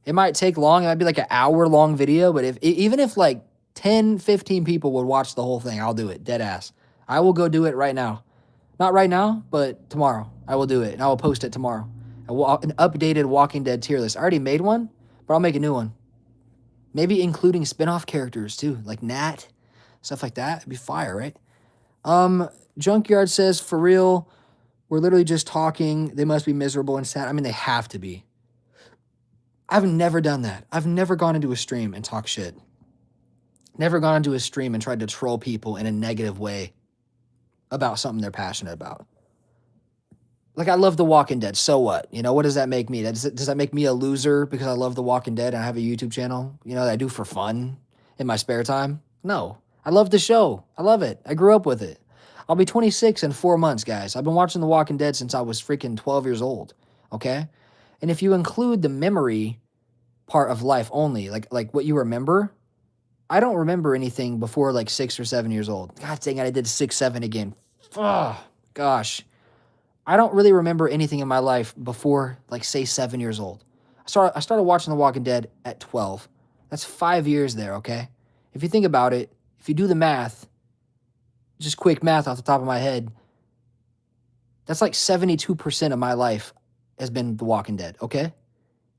It might take long. It might be like an hour-long video, but even if like 10, 15 people would watch the whole thing, I'll do it. Dead ass. I will go do it right now. Not right now, but tomorrow. I will do it, and I will post it tomorrow. An updated Walking Dead tier list. I already made one, but I'll make a new one. Maybe including spin-off characters, too, like Nat, stuff like that. It'd be fire, right? Junkyard says, for real, we're literally just talking. They must be miserable and sad. I mean, they have to be. I've never done that. I've never gone into a stream and talked shit. Never gone into a stream and tried to troll people in a negative way about something they're passionate about. Like, I love The Walking Dead. So what? You know, what does that make me? Does that make me a loser because I love The Walking Dead and I have a YouTube channel, you know, that I do for fun in my spare time? No. I love the show. I love it. I grew up with it. I'll be 26 in 4 months, guys. I've been watching The Walking Dead since I was freaking 12 years old, okay? And if you include the memory part of life only, like what you remember, I don't remember anything before like 6 or 7 years old. God dang it, I did 6, 7 again. Oh, gosh. I don't really remember anything in my life before, like, say, 7 years old. I started watching The Walking Dead at 12. That's 5 years there, okay? If you think about it, if you do the math, just quick math off the top of my head, that's like 72% of my life has been The Walking Dead, okay?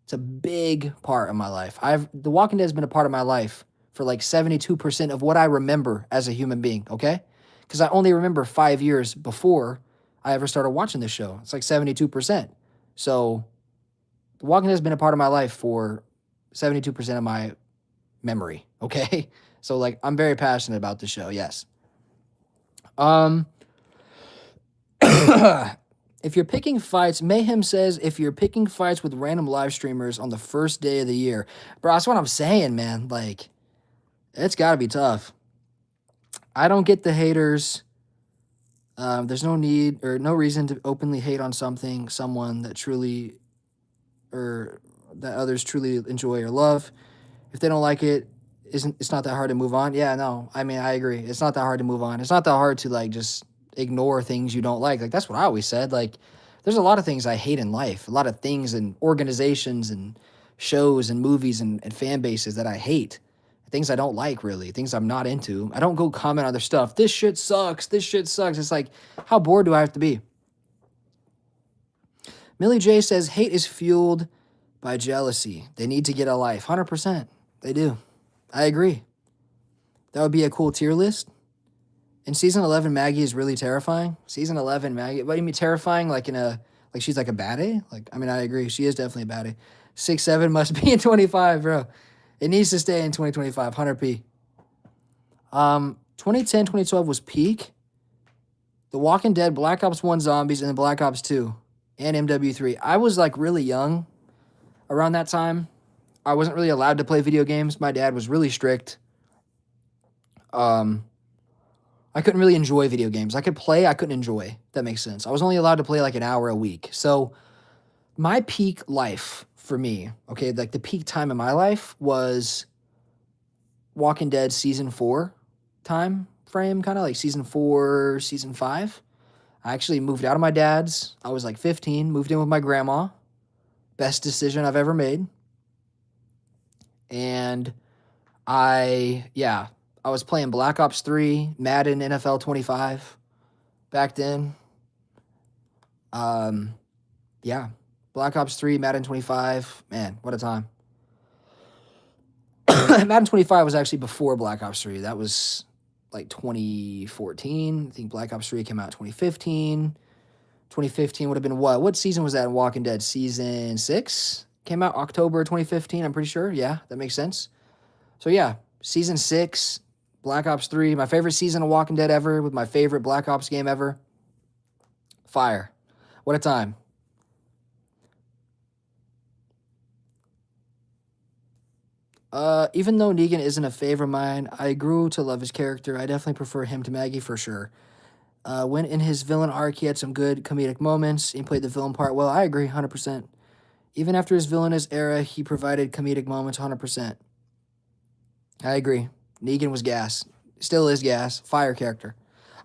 It's a big part of my life. The Walking Dead has been a part of my life for like 72% of what I remember as a human being, okay? Because I only remember 5 years before I ever started watching this show. It's like 72%. So The Walking Dead has been a part of my life for 72% of my memory, okay? So, like, I'm very passionate about the show, yes. If you're picking fights, Mayhem says, if you're picking fights with random live streamers on the first day of the year, bro, that's what I'm saying, man. Like, it's got to be tough. I don't get the haters. There's no need or no reason to openly hate on someone that truly, or that others truly enjoy or love. If they don't like it, it's not that hard to move on. Yeah, no, I mean, I agree. It's not that hard to move on. It's not that hard to like just ignore things you don't like. Like, that's what I always said. Like, there's a lot of things I hate in life, a lot of things and organizations and shows and movies and fan bases that I hate. things I don't like, really, things I'm not into. I don't go comment on their stuff. This shit sucks. This shit sucks. It's like, how bored do I have to be? Millie J says, hate is fueled by jealousy. They need to get a life. 100%. They do. I agree. That would be a cool tier list. In season 11, Maggie is really terrifying. Season 11, Maggie, what do you mean terrifying? Like she's like a baddie? Like, I mean, I agree. She is definitely a baddie. 6-7 must be in 25, bro. It needs to stay in 2025, 100p. 2010, 2012 was peak. The Walking Dead, Black Ops 1 Zombies, and then Black Ops 2 and MW3. I was like really young around that time. I wasn't really allowed to play video games. My dad was really strict. I couldn't really enjoy video games. I could play, I couldn't enjoy. If that makes sense. I was only allowed to play like an hour a week. So my peak life for me, okay, like the peak time in my life was Walking Dead season 4 time frame, kind of like season 4, season 5. I actually moved out of my dad's. I was like 15, moved in with my grandma. Best decision I've ever made. And I was playing Black Ops 3, Madden NFL 25 back then. Black Ops 3, Madden 25. Man, what a time. Madden 25 was actually before Black Ops 3. That was like 2014. I think Black Ops 3 came out in 2015. 2015 would have been what? What season was that in Walking Dead? Season 6? Came out October 2015, I'm pretty sure. Yeah, that makes sense. So yeah, season 6, Black Ops 3, my favorite season of Walking Dead ever, with my favorite Black Ops game ever. Fire. What a time. Even though Negan isn't a favorite of mine, I grew to love his character. I definitely prefer him to Maggie for sure. When in his villain arc, he had some good comedic moments. He played the villain part well. I agree, 100%. Even after his villainous era, he provided comedic moments, 100%. I agree. Negan was gas. Still is gas. Fire character.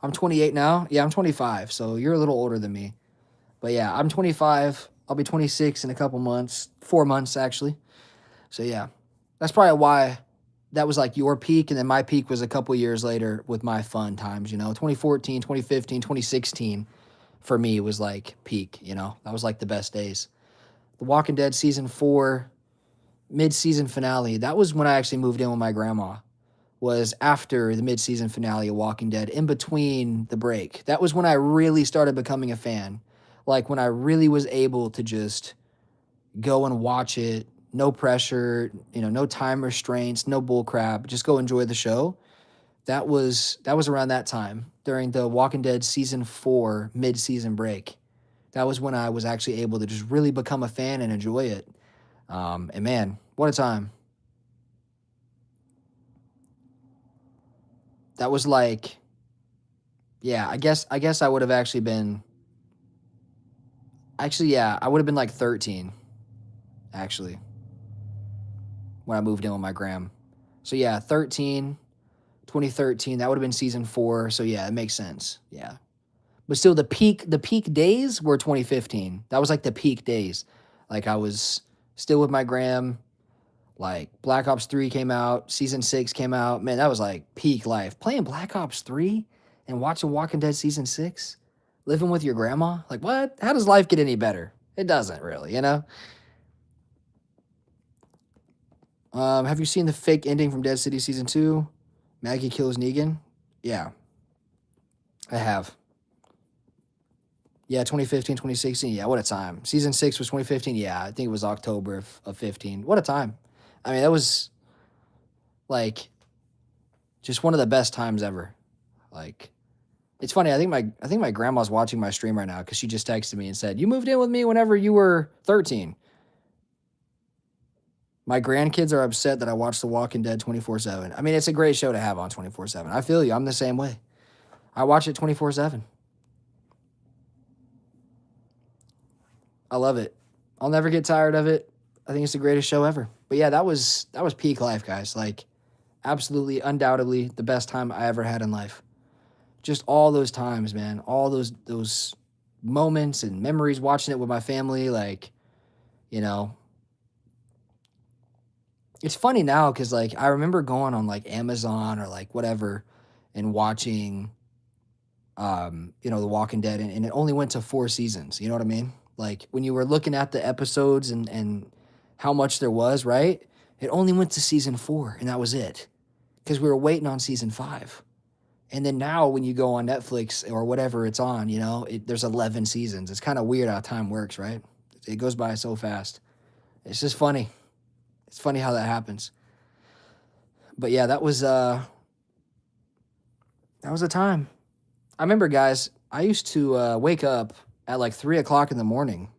I'm 28 now. Yeah, I'm 25, so you're a little older than me. But yeah, I'm 25. I'll be 26 in a couple months. 4 months, actually. So yeah, that's probably why that was like your peak, and then my peak was a couple years later with my fun times, 2014, 2015, 2016 for me was like peak, That was like the best days. The Walking Dead season 4 mid-season finale, that was when I actually moved in with my grandma. Was after the mid-season finale of Walking Dead, in between the break. That was when I really started becoming a fan. Like when I really was able to just go and watch it, no pressure, no time restraints, no bull crap, just go enjoy the show. That was around that time during the Walking Dead season 4 mid-season break. That was when I was actually able to just really become a fan and enjoy it. And man, what a time. That was like, yeah, I guess I would have actually been, I would have been like 13, actually, when I moved in with my gram. So yeah, 2013, that would have been season 4. So yeah, it makes sense. Yeah. But still the peak days were 2015. That was like the peak days. Like I was still with my gram. Like Black Ops 3 came out, season 6 came out. Man, that was like peak life. Playing Black Ops 3 and watching Walking Dead season 6, living with your grandma. Like what? How does life get any better? It doesn't really, Have you seen the fake ending from Dead City season 2? Maggie kills Negan? Yeah, I have. Yeah, 2015, 2016. Yeah, what a time. Season 6 was 2015. Yeah, I think it was October of 15. What a time. I mean, that was like just one of the best times ever. Like, it's funny. I think my grandma's watching my stream right now because she just texted me and said, "You moved in with me whenever you were 13." My grandkids are upset that I watch The Walking Dead 24/7. I mean, it's a great show to have on 24/7. I feel you. I'm the same way. I watch it 24/7. I love it. I'll never get tired of it. I think it's the greatest show ever. But yeah, that was peak life, guys. Like, absolutely, undoubtedly, the best time I ever had in life. Just all those times, man. All those moments and memories watching it with my family. Like, It's funny now because like I remember going on like Amazon or like whatever and watching The Walking Dead, and it only went to 4 seasons. You know what I mean? Like when you were looking at the episodes and how much there was, right? It only went to season 4 and that was it. Because we were waiting on season 5. And then now when you go on Netflix or whatever it's on, there's 11 seasons. It's kind of weird how time works, right? It goes by so fast. It's just funny. It's funny how that happens. But yeah, that was a time. I remember, guys, I used to wake up at like 3 o'clock in the morning.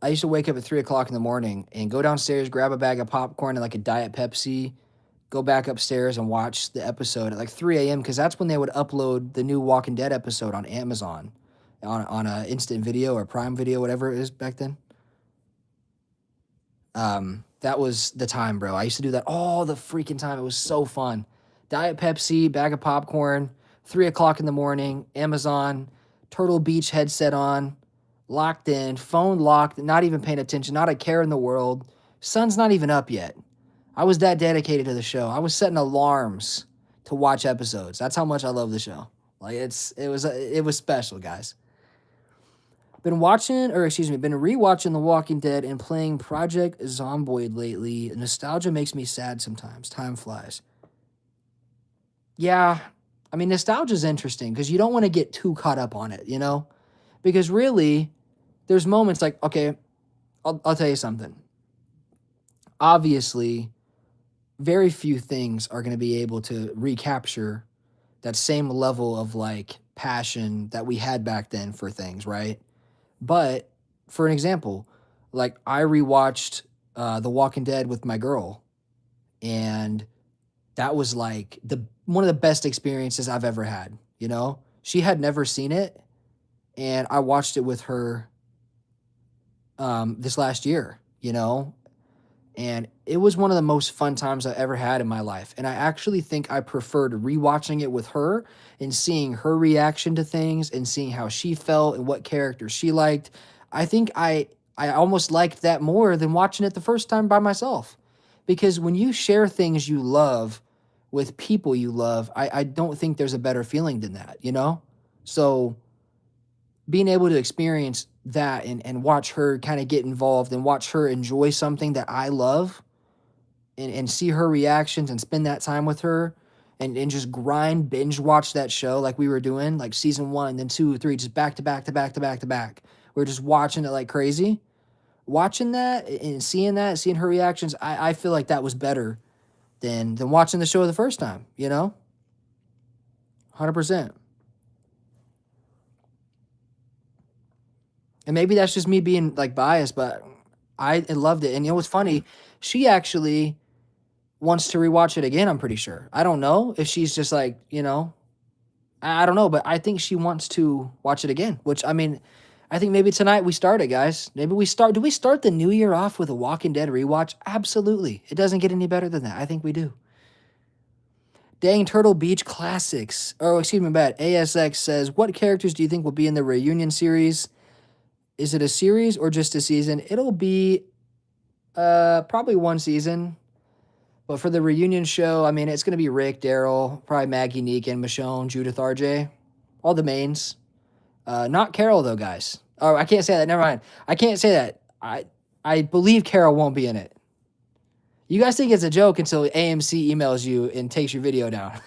I used to wake up at 3 o'clock in the morning and go downstairs, grab a bag of popcorn and like a Diet Pepsi, go back upstairs and watch the episode at like 3 a.m. because that's when they would upload the new Walking Dead episode on Amazon, on a instant video or Prime Video, whatever it is back then. That was the time, bro. I used to do that all the freaking time. It was so fun. Diet Pepsi, bag of popcorn, 3 o'clock in the morning, Amazon, Turtle Beach headset on, locked in, phone locked, not even paying attention, not a care in the world. Sun's not even up yet. I was that dedicated to the show. I was setting alarms to watch episodes. That's how much I love the show. Like it was special, guys. Been rewatching The Walking Dead and playing Project Zomboid lately. Nostalgia makes me sad sometimes. Time flies. Yeah, I mean, nostalgia is interesting because you don't want to get too caught up on it, Because really, there's moments like, okay, I'll tell you something. Obviously, very few things are going to be able to recapture that same level of like passion that we had back then for things, right? But for an example, like I rewatched The Walking Dead with my girl, and that was like the one of the best experiences I've ever had. She had never seen it, and I watched it with her this last year. And it was one of the most fun times I ever had in my life. And I actually think I preferred rewatching it with her and seeing her reaction to things and seeing how she felt and what character she liked. I think I almost liked that more than watching it the first time by myself. Because when you share things you love with people you love, I don't think there's a better feeling than that. So being able to experience that and watch her kind of get involved and watch her enjoy something that I love and see her reactions and spend that time with her and just binge watch that show like we were doing, like season 1, then 2, 3, just back to back to back to back to back. We're just watching it like crazy. Watching that and seeing her reactions, I feel like that was better than watching the show the first time, 100%. And maybe that's just me being like biased, but I loved it. And what's funny, she actually wants to rewatch it again, I'm pretty sure. I don't know if she's just like, I don't know, but I think she wants to watch it again, which I mean, I think maybe tonight we start it, guys. Maybe do we start the new year off with a Walking Dead rewatch? Absolutely. It doesn't get any better than that. I think we do. Dang Turtle Beach Classics. Oh, excuse me, bad. ASX says, what characters do you think will be in the reunion series? Is it a series or just a season? It'll be probably one season. But for the reunion show, I mean, it's going to be Rick, Daryl, probably Maggie, Negan, Michonne, Judith, RJ. All the mains. Not Carol, though, guys. Oh, I can't say that. Never mind. I can't say that. I believe Carol won't be in it. You guys think it's a joke until AMC emails you and takes your video down.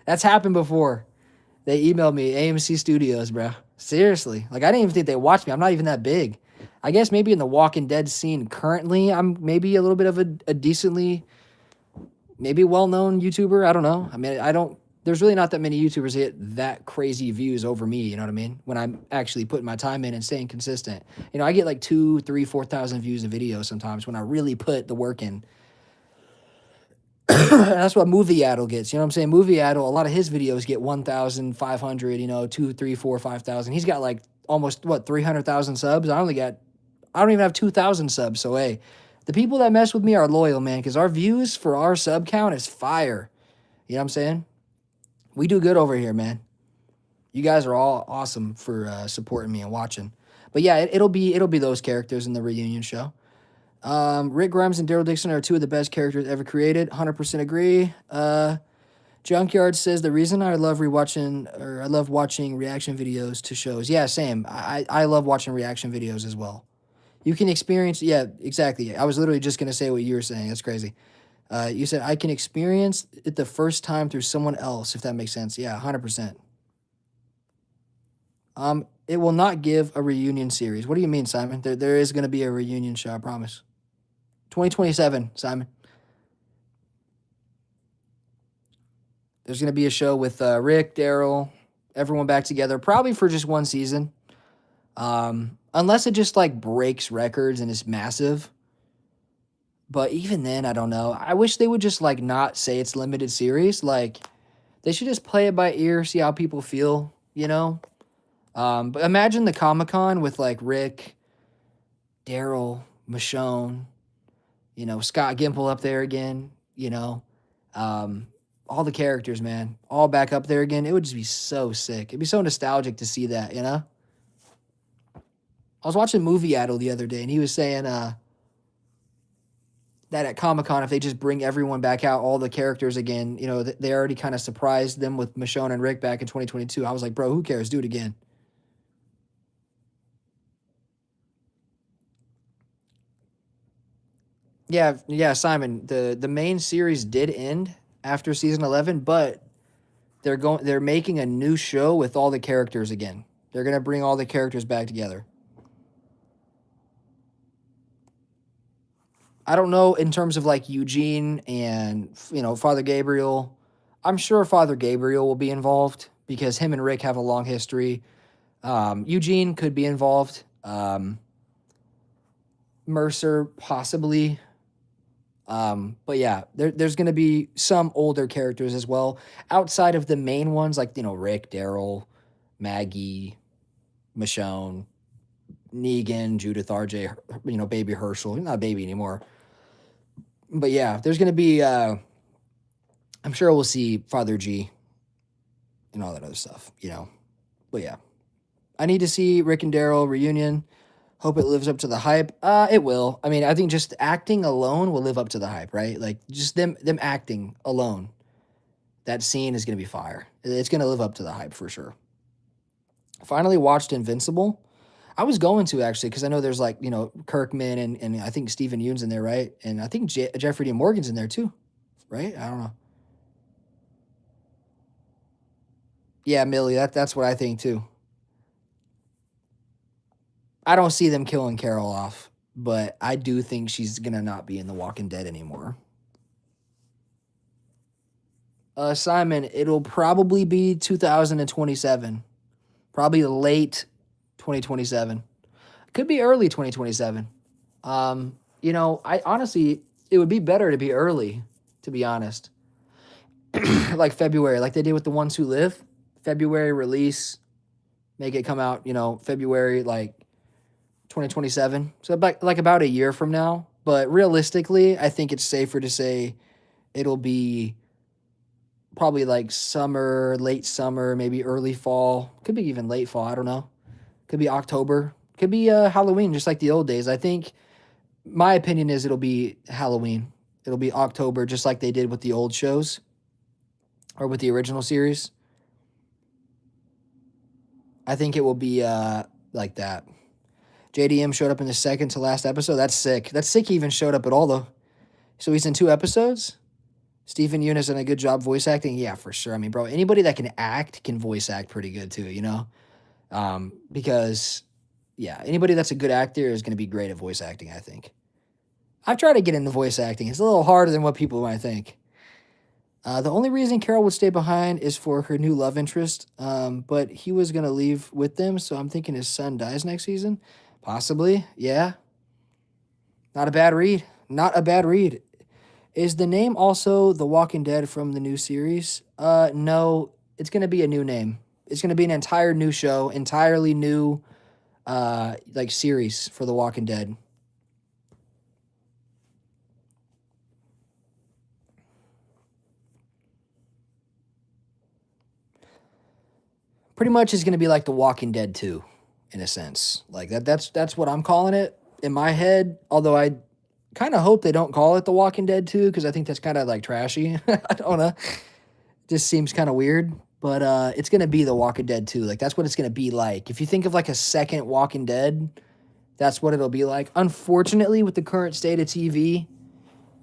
That's happened before. They emailed me, AMC Studios, bro. Seriously. Like, I didn't even think they watched me. I'm not even that big. I guess maybe in the Walking Dead scene currently, I'm maybe a little bit of a decently, maybe well-known YouTuber. I don't know. I mean, there's really not that many YouTubers that get that crazy views over me, you know what I mean? When I'm actually putting my time in and staying consistent. I get like 2, 3, 4,000 views a video sometimes when I really put the work in. That's what Movie Addle gets. You know what I'm saying? Movie Addle, a lot of his videos get 1,500, 2, 3, 4, 5,000. He's got like almost 300,000 subs. I don't even have 2,000 subs. So hey, the people that mess with me are loyal, man, because our views for our sub count is fire. You know what I'm saying? We do good over here, man. You guys are all awesome for supporting me and watching. But yeah, it'll be those characters in the reunion show. Rick Grimes and Daryl Dixon are two of the best characters ever created. 100% agree. Junkyard says the reason I love watching reaction videos to shows. Yeah, same. I love watching reaction videos as well. You can experience, yeah, exactly. I was literally just gonna say what you were saying. That's crazy. You said I can experience it the first time through someone else, if that makes sense. Yeah, 100%. It will not give a reunion series. What do you mean, Simon? There is gonna be a reunion show. I promise. 2027, Simon. There's gonna be a show with Rick, Daryl, everyone back together, probably for just one season. Unless it just like breaks records and is massive. But even then, I don't know. I wish they would just like not say it's limited series. Like they should just play it by ear, see how people feel, you know? But imagine the Comic-Con with like Rick, Daryl, Michonne, Scott Gimple up there again, Um, all the characters, man, all back up there again. It would just be so sick. It'd be so nostalgic to see that, you know? I was watching Movie Idol the other day, and he was saying that at Comic Con, if they just bring everyone back out, all the characters again, they already kind of surprised them with Michonne and Rick back in 2022. I was like, bro, who cares? Do it again. Yeah, yeah, Simon. The main series did end after season 11, but they're making a new show with all the characters again. They're gonna bring all the characters back together. I don't know in terms of like Eugene and Father Gabriel. I'm sure Father Gabriel will be involved because him and Rick have a long history. Eugene could be involved. Mercer possibly. But yeah, there's going to be some older characters as well outside of the main ones like Rick, Daryl, Maggie, Michonne, Negan, Judith, RJ, baby Herschel. He's not a baby anymore. But yeah, there's going to be I'm sure we'll see Father G and all that other stuff. But yeah, I need to see Rick and Daryl reunion. Hope it lives up to the hype. It will. I mean, I think just acting alone will live up to the hype, right? Like just them acting alone. That scene is gonna be fire. It's gonna live up to the hype for sure. Finally watched Invincible. I was going to actually because I know there's like Kirkman and I think Stephen Yeun's in there, right? And I think Jeffrey D. Morgan's in there too, right? I don't know. Yeah, Millie. That's what I think too. I don't see them killing Carol off, but I do think she's gonna not be in The Walking Dead anymore. Simon, it'll probably be 2027, probably late 2027. Could be early 2027. I honestly, it would be better to be early, to be honest. Like February, like they did with The Ones Who Live. February release, make it come out, February like 2027. So about a year from now. But realistically, I think it's safer to say it'll be probably like summer, late summer, maybe early fall. Could be even late fall. I don't know. Could be October. Could be Halloween, just like the old days. I think my opinion is it'll be Halloween. It'll be October, just like they did with the old shows or with the original series. I think it will be like that. JDM showed up in the second to last episode. That's sick. That's sick he even showed up at all, though. So he's in 2 episodes? Stephen Yeun has done a good job voice acting? Yeah, for sure. I mean, bro, anybody that can act can voice act pretty good, too, Because, yeah, anybody that's a good actor is going to be great at voice acting, I think. I've tried to get into voice acting. It's a little harder than what people might think. The only reason Carol would stay behind is for her new love interest, but he was going to leave with them, so I'm thinking his son dies next season. Possibly, yeah. Not a bad read. Not a bad read. Is the name also The Walking Dead from the new series? No, it's going to be a new name. It's going to be an entire new show, entirely new, like series for The Walking Dead. Pretty much is going to be like The Walking Dead 2. in a sense. Like that's what I'm calling it in my head. Although I kind of hope they don't call it The Walking Dead 2 because I think that's kind of like trashy. I don't know. Just seems kind of weird. But it's gonna be The Walking Dead 2. Like that's what it's gonna be like. If you think of like a second Walking Dead, that's what it'll be like. Unfortunately, with the current state of TV,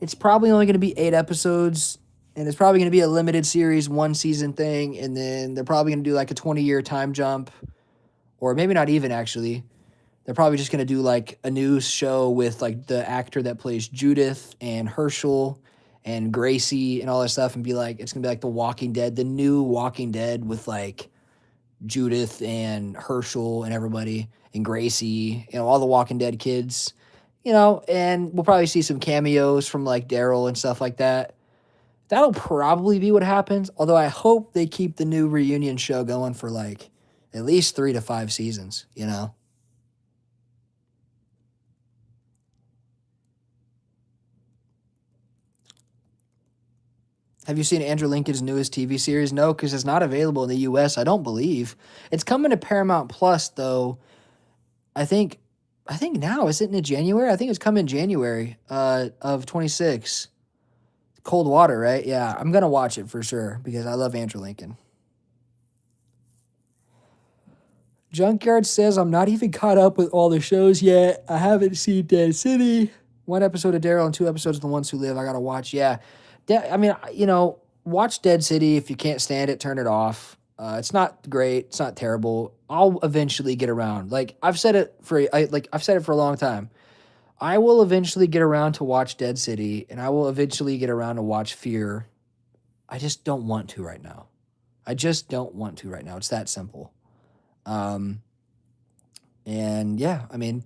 it's probably only going to be 8 episodes, and it's probably going to be a limited series, one season thing, and then they're probably going to do like a 20-year time jump, or maybe not even actually. They're probably just going to do like a new show with like the actor that plays Judith and Herschel and Gracie and all that stuff, and be like, it's going to be like The Walking Dead, the new Walking Dead with like Judith and Herschel and everybody and Gracie, all the Walking Dead kids, and we'll probably see some cameos from like Daryl and stuff like that. That'll probably be what happens. Although I hope they keep the new reunion show going for like at least 3 to 5 seasons. Have you seen Andrew Lincoln's newest TV series? No, because it's not available in the US, I don't believe. It's coming to Paramount Plus though. I think I think now, is it in January? I think it's coming January of 26. Cold Water, right? Yeah, I'm gonna watch it for sure because I love Andrew Lincoln. Junkyard says I'm not even caught up with all the shows yet. I haven't seen Dead City. One episode of Daryl and 2 episodes of The Ones Who Live. I gotta watch. Yeah, I mean, watch Dead City. If you can't stand it, turn it off. It's not great. It's not terrible. I'll eventually get around. Like I've said it for a long time. I will eventually get around to watch Dead City, and I will eventually get around to watch Fear. I just don't want to right now. I just don't want to right now. It's that simple. Um, and yeah, I mean,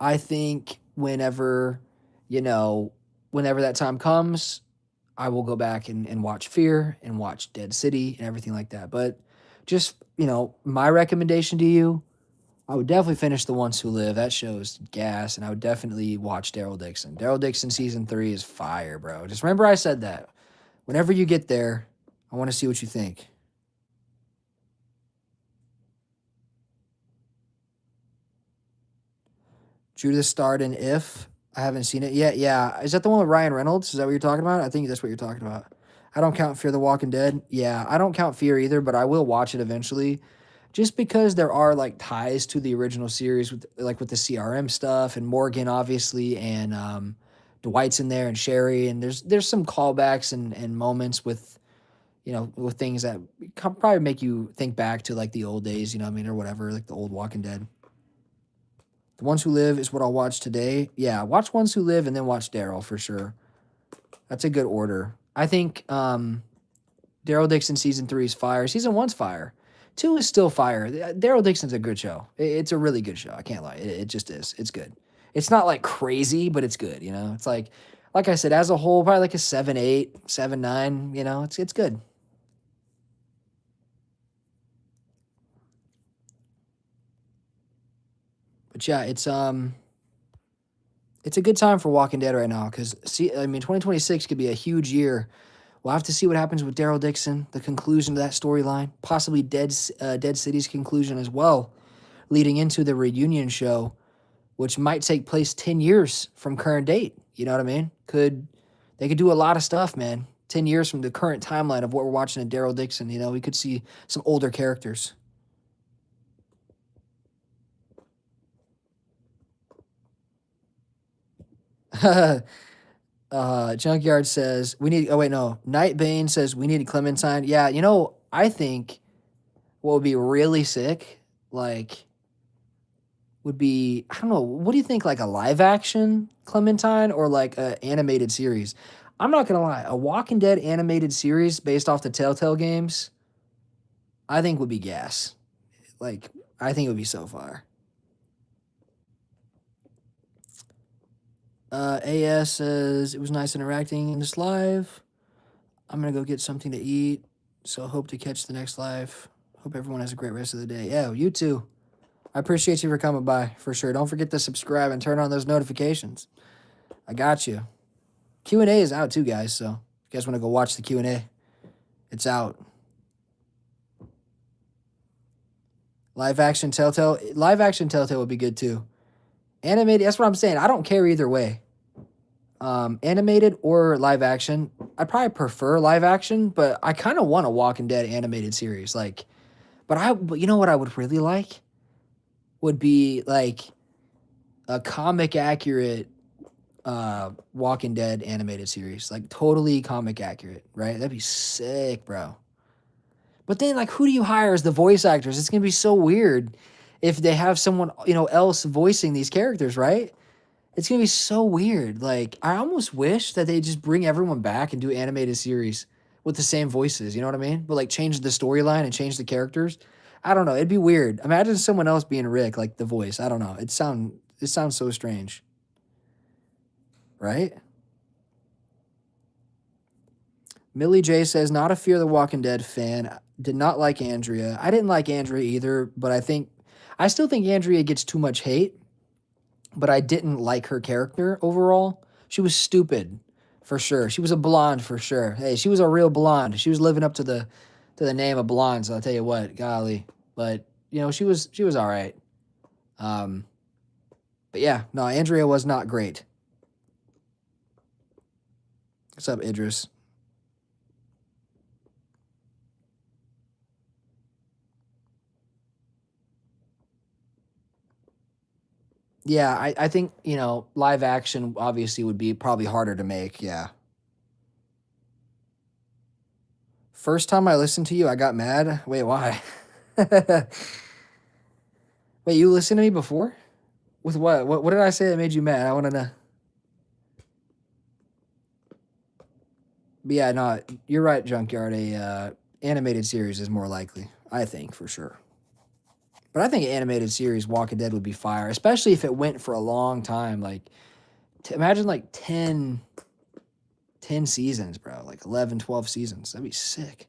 I think you know, whenever that time comes, I will go back and watch Fear and watch Dead City and everything like that. But just, my recommendation to you, I would definitely finish The Ones Who Live. That show's gas, and I would definitely watch Daryl Dixon. Daryl Dixon season 3 is fire, bro. Just remember I said that. Whenever you get there, I want to see what you think. Judas starred in If. I haven't seen it yet. Yeah. Is that the one with Ryan Reynolds? Is that what you're talking about? I think that's what you're talking about. I don't count Fear the Walking Dead. Yeah, I don't count Fear either, but I will watch it eventually. Just because there are like ties to the original series with the CRM stuff and Morgan obviously and Dwight's in there and Sherry and there's some callbacks and moments with things that probably make you think back to like the old days, what I mean, or whatever, like the old Walking Dead. The Ones Who Live is what I'll watch today. Yeah, watch Ones Who Live and then watch Daryl for sure. That's a good order. I think Daryl Dixon season 3 is fire. Season 1's fire. 2 is still fire. Daryl Dixon's a good show. It's a really good show. I can't lie. It just is. It's good. It's not like crazy, but it's good. It's like I said, as a whole, probably like a 7.8, 7.9. It's good. But yeah, it's a good time for Walking Dead right now because see, I mean, 2026 could be a huge year. We'll have to see what happens with Daryl Dixon, the conclusion to that storyline, possibly Dead City's conclusion as well, leading into the reunion show, which might take place 10 years from current date. You know what I mean? They could do a lot of stuff, man. 10 years from the current timeline of what we're watching in Daryl Dixon, we could see some older characters. Junkyard says we need. Oh wait, no. Night Bane says we need Clementine. Yeah, I think what would be really sick, like, would be I don't know. What do you think, like a live action Clementine or like a animated series? I'm not gonna lie, a Walking Dead animated series based off the Telltale games, I think would be gas. Like, I think it would be so far. AS says it was nice interacting in this live. I'm gonna go get something to eat. So hope to catch the next live. Hope everyone has a great rest of the day. Yeah, you too. I appreciate you for coming by for sure. Don't forget to subscribe and turn on those notifications. I got you. Q&A is out too, guys. So if you guys want to go watch the Q&A, it's out. Live action Telltale would be good too. Animated, that's what I'm saying. I don't care either way. Animated or live action. I probably prefer live action, but I kind of want a Walking Dead animated series. Like, but you know what I would really like would be like a comic accurate Walking Dead animated series, like totally comic accurate, right? That'd be sick, bro. But then, like, who do you hire as the voice actors? It's gonna be so weird if they have someone else voicing these characters, right? It's gonna be so weird. Like, I almost wish that they just bring everyone back and do animated series with the same voices. You know what I mean? But like, change the storyline and change the characters. I don't know. It'd be weird. Imagine someone else being Rick, like the voice. I don't know. It sounds so strange, right? Millie J says, not a Fear the Walking Dead fan. Did not like Andrea. I didn't like Andrea either, but I still think Andrea gets too much hate, but I didn't like her character overall. She was stupid, for sure. She was a blonde, for sure. Hey, she was a real blonde. She was living up to the name of blonde, so I'll tell you what, golly. But, she was all right. But yeah, no, Andrea was not great. What's up, Idris? Yeah, I think, live action obviously would be probably harder to make. Yeah. First time I listened to you, I got mad. Wait, why? Wait, you listened to me before? With what? What did I say that made you mad? I want to know. But yeah, no, you're right, Junkyard. A animated series is more likely, I think, for sure. But I think an animated series, Walking Dead, would be fire, especially if it went for a long time. Like, imagine like 10 seasons, bro. Like 11, 12 seasons. That'd be sick.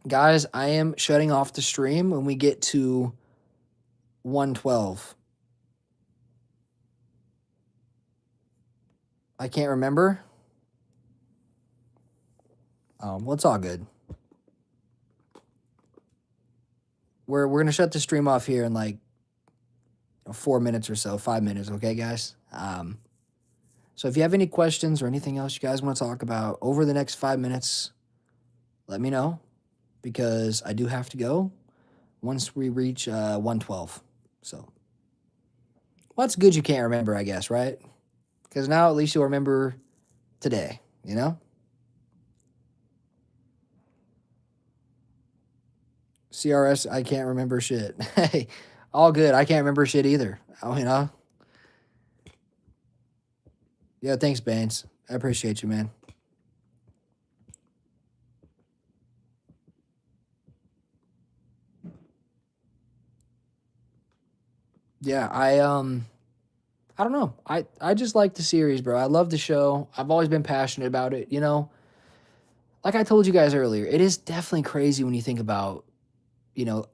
Guys, I am shutting off the stream when we get to 112. I can't remember. Well, it's all good. We're gonna shut the stream off here in like 4 minutes or so, 5 minutes, okay, guys? So if you have any questions or anything else you guys want to talk about over the next 5 minutes, let me know, because I do have to go once we reach 112. So, well, that's good you can't remember, I guess, right? Because now at least you'll remember today, CRS, I can't remember shit. Hey, all good. I can't remember shit either. Yeah, thanks, Baines. I appreciate you, man. Yeah, I don't know. I just like the series, bro. I love the show. I've always been passionate about it, Like I told you guys earlier, it is definitely crazy when you think about,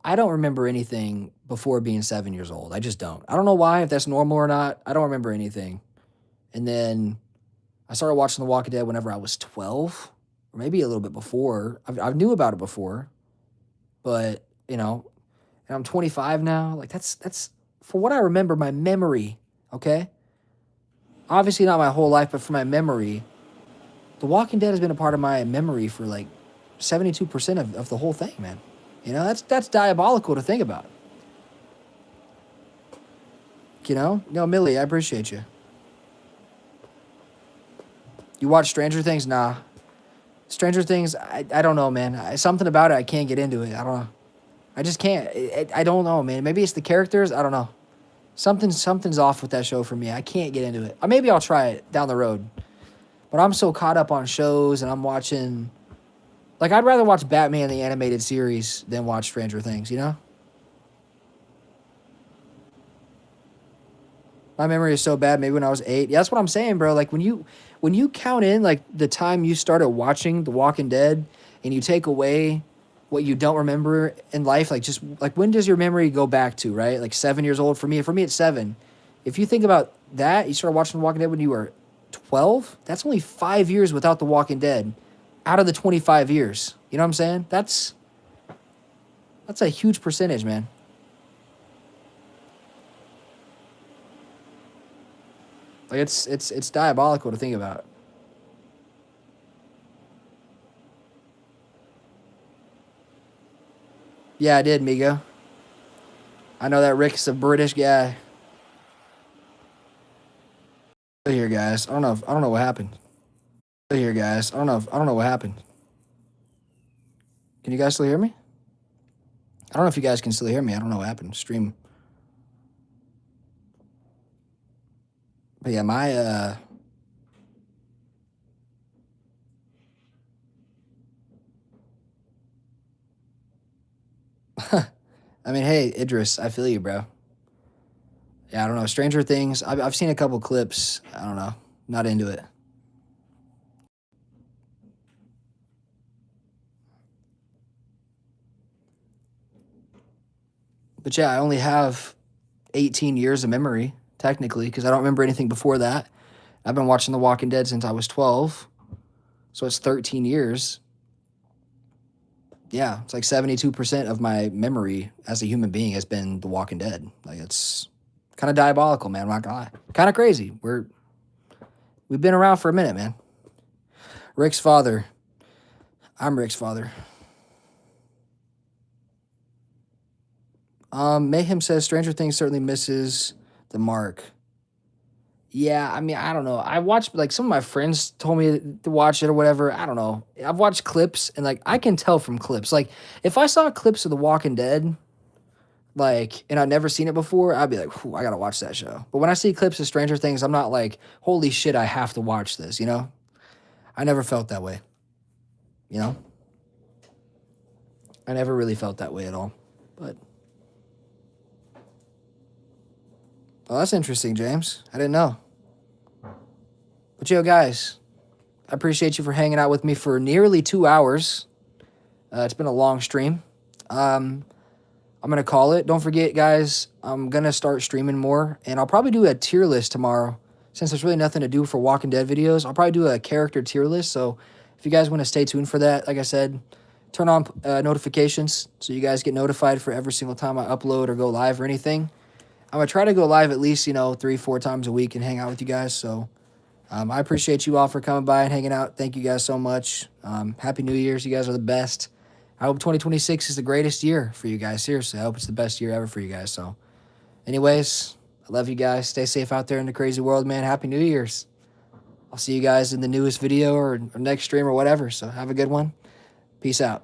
I don't remember anything before being 7 years old. I just don't. I don't know why, if that's normal or not. I don't remember anything. And then I started watching The Walking Dead whenever I was 12, or maybe a little bit before. I knew about it before, but, and I'm 25 now. Like, that's for what I remember, my memory, okay? Obviously not my whole life, but for my memory, The Walking Dead has been a part of my memory for like 72% of the whole thing, man. That's diabolical to think about. No, Millie, I appreciate you. You watch Stranger Things? Nah. Stranger Things, I don't know, man. Something about it, I can't get into it. I don't know. I just can't. I don't know, man. Maybe it's the characters. I don't know. Something's off with that show for me. I can't get into it. Or maybe I'll try it down the road. But I'm so caught up on shows, and I'm watching... Like, I'd rather watch Batman the animated series than watch Stranger Things, My memory is so bad, maybe when I was 8. Yeah, that's what I'm saying, bro. Like, when you count in, like, the time you started watching The Walking Dead, and you take away what you don't remember in life, like, just, like, when does your memory go back to, right? Like, 7 years old for me. For me, it's 7. If you think about that, you started watching The Walking Dead when you were 12? That's only 5 years without The Walking Dead. out of the 25 years. You know what I'm saying? That's a huge percentage, man. Like it's diabolical to think about. Yeah, I did, Migo. I know that Rick's a British guy. Here, guys. I don't know what happened. Here, guys. I don't know what happened. Can you guys still hear me? I don't know if you guys can still hear me. I don't know what happened. Stream. But yeah, my I mean, hey, Idris, I feel you, bro. Yeah, I don't know. Stranger Things. I've seen a couple clips. I don't know. Not into it. But yeah, I only have 18 years of memory, technically, because I don't remember anything before that. I've been watching The Walking Dead since I was 12. So it's 13 years. Yeah, it's like 72% of my memory as a human being has been The Walking Dead. Like, it's kind of diabolical, man. I'm not gonna lie. Kind of crazy. We've been around for a minute, man. Rick's father. I'm Rick's father. Mayhem says Stranger Things certainly misses the mark. Yeah, I mean, I don't know. I watched like some of my friends told me to watch it or whatever. I don't know. I've watched clips and like I can tell from clips. Like if I saw clips of The Walking Dead, like and I'd never seen it before, I'd be like, I gotta watch that show. But when I see clips of Stranger Things, I'm not like, holy shit, I have to watch this. You know, I never felt that way. You know, I never really felt that way at all. But well, that's interesting, James. I didn't know. But yo, guys, I appreciate you for hanging out with me for nearly 2 hours. It's been a long stream. I'm gonna call it. Don't forget, guys. I'm gonna start streaming more, and I'll probably do a tier list tomorrow. Since there's really nothing to do for Walking Dead videos, I'll probably do a character tier list. So if you guys want to stay tuned for that, like I said, turn on notifications so you guys get notified for every single time I upload or go live or anything. I'm gonna try to go live at least 3-4 times a week and hang out with you guys. So I appreciate you all for coming by and hanging out. Thank you guys so much. Happy New Year's. You guys are the best. I hope 2026 is the greatest year for you guys. Seriously, I hope it's the best year ever for you guys. So, anyways, I love you guys. Stay safe out there in the crazy world, man. Happy New Year's. I'll see you guys in the newest video or next stream or whatever. So, have a good one. Peace out.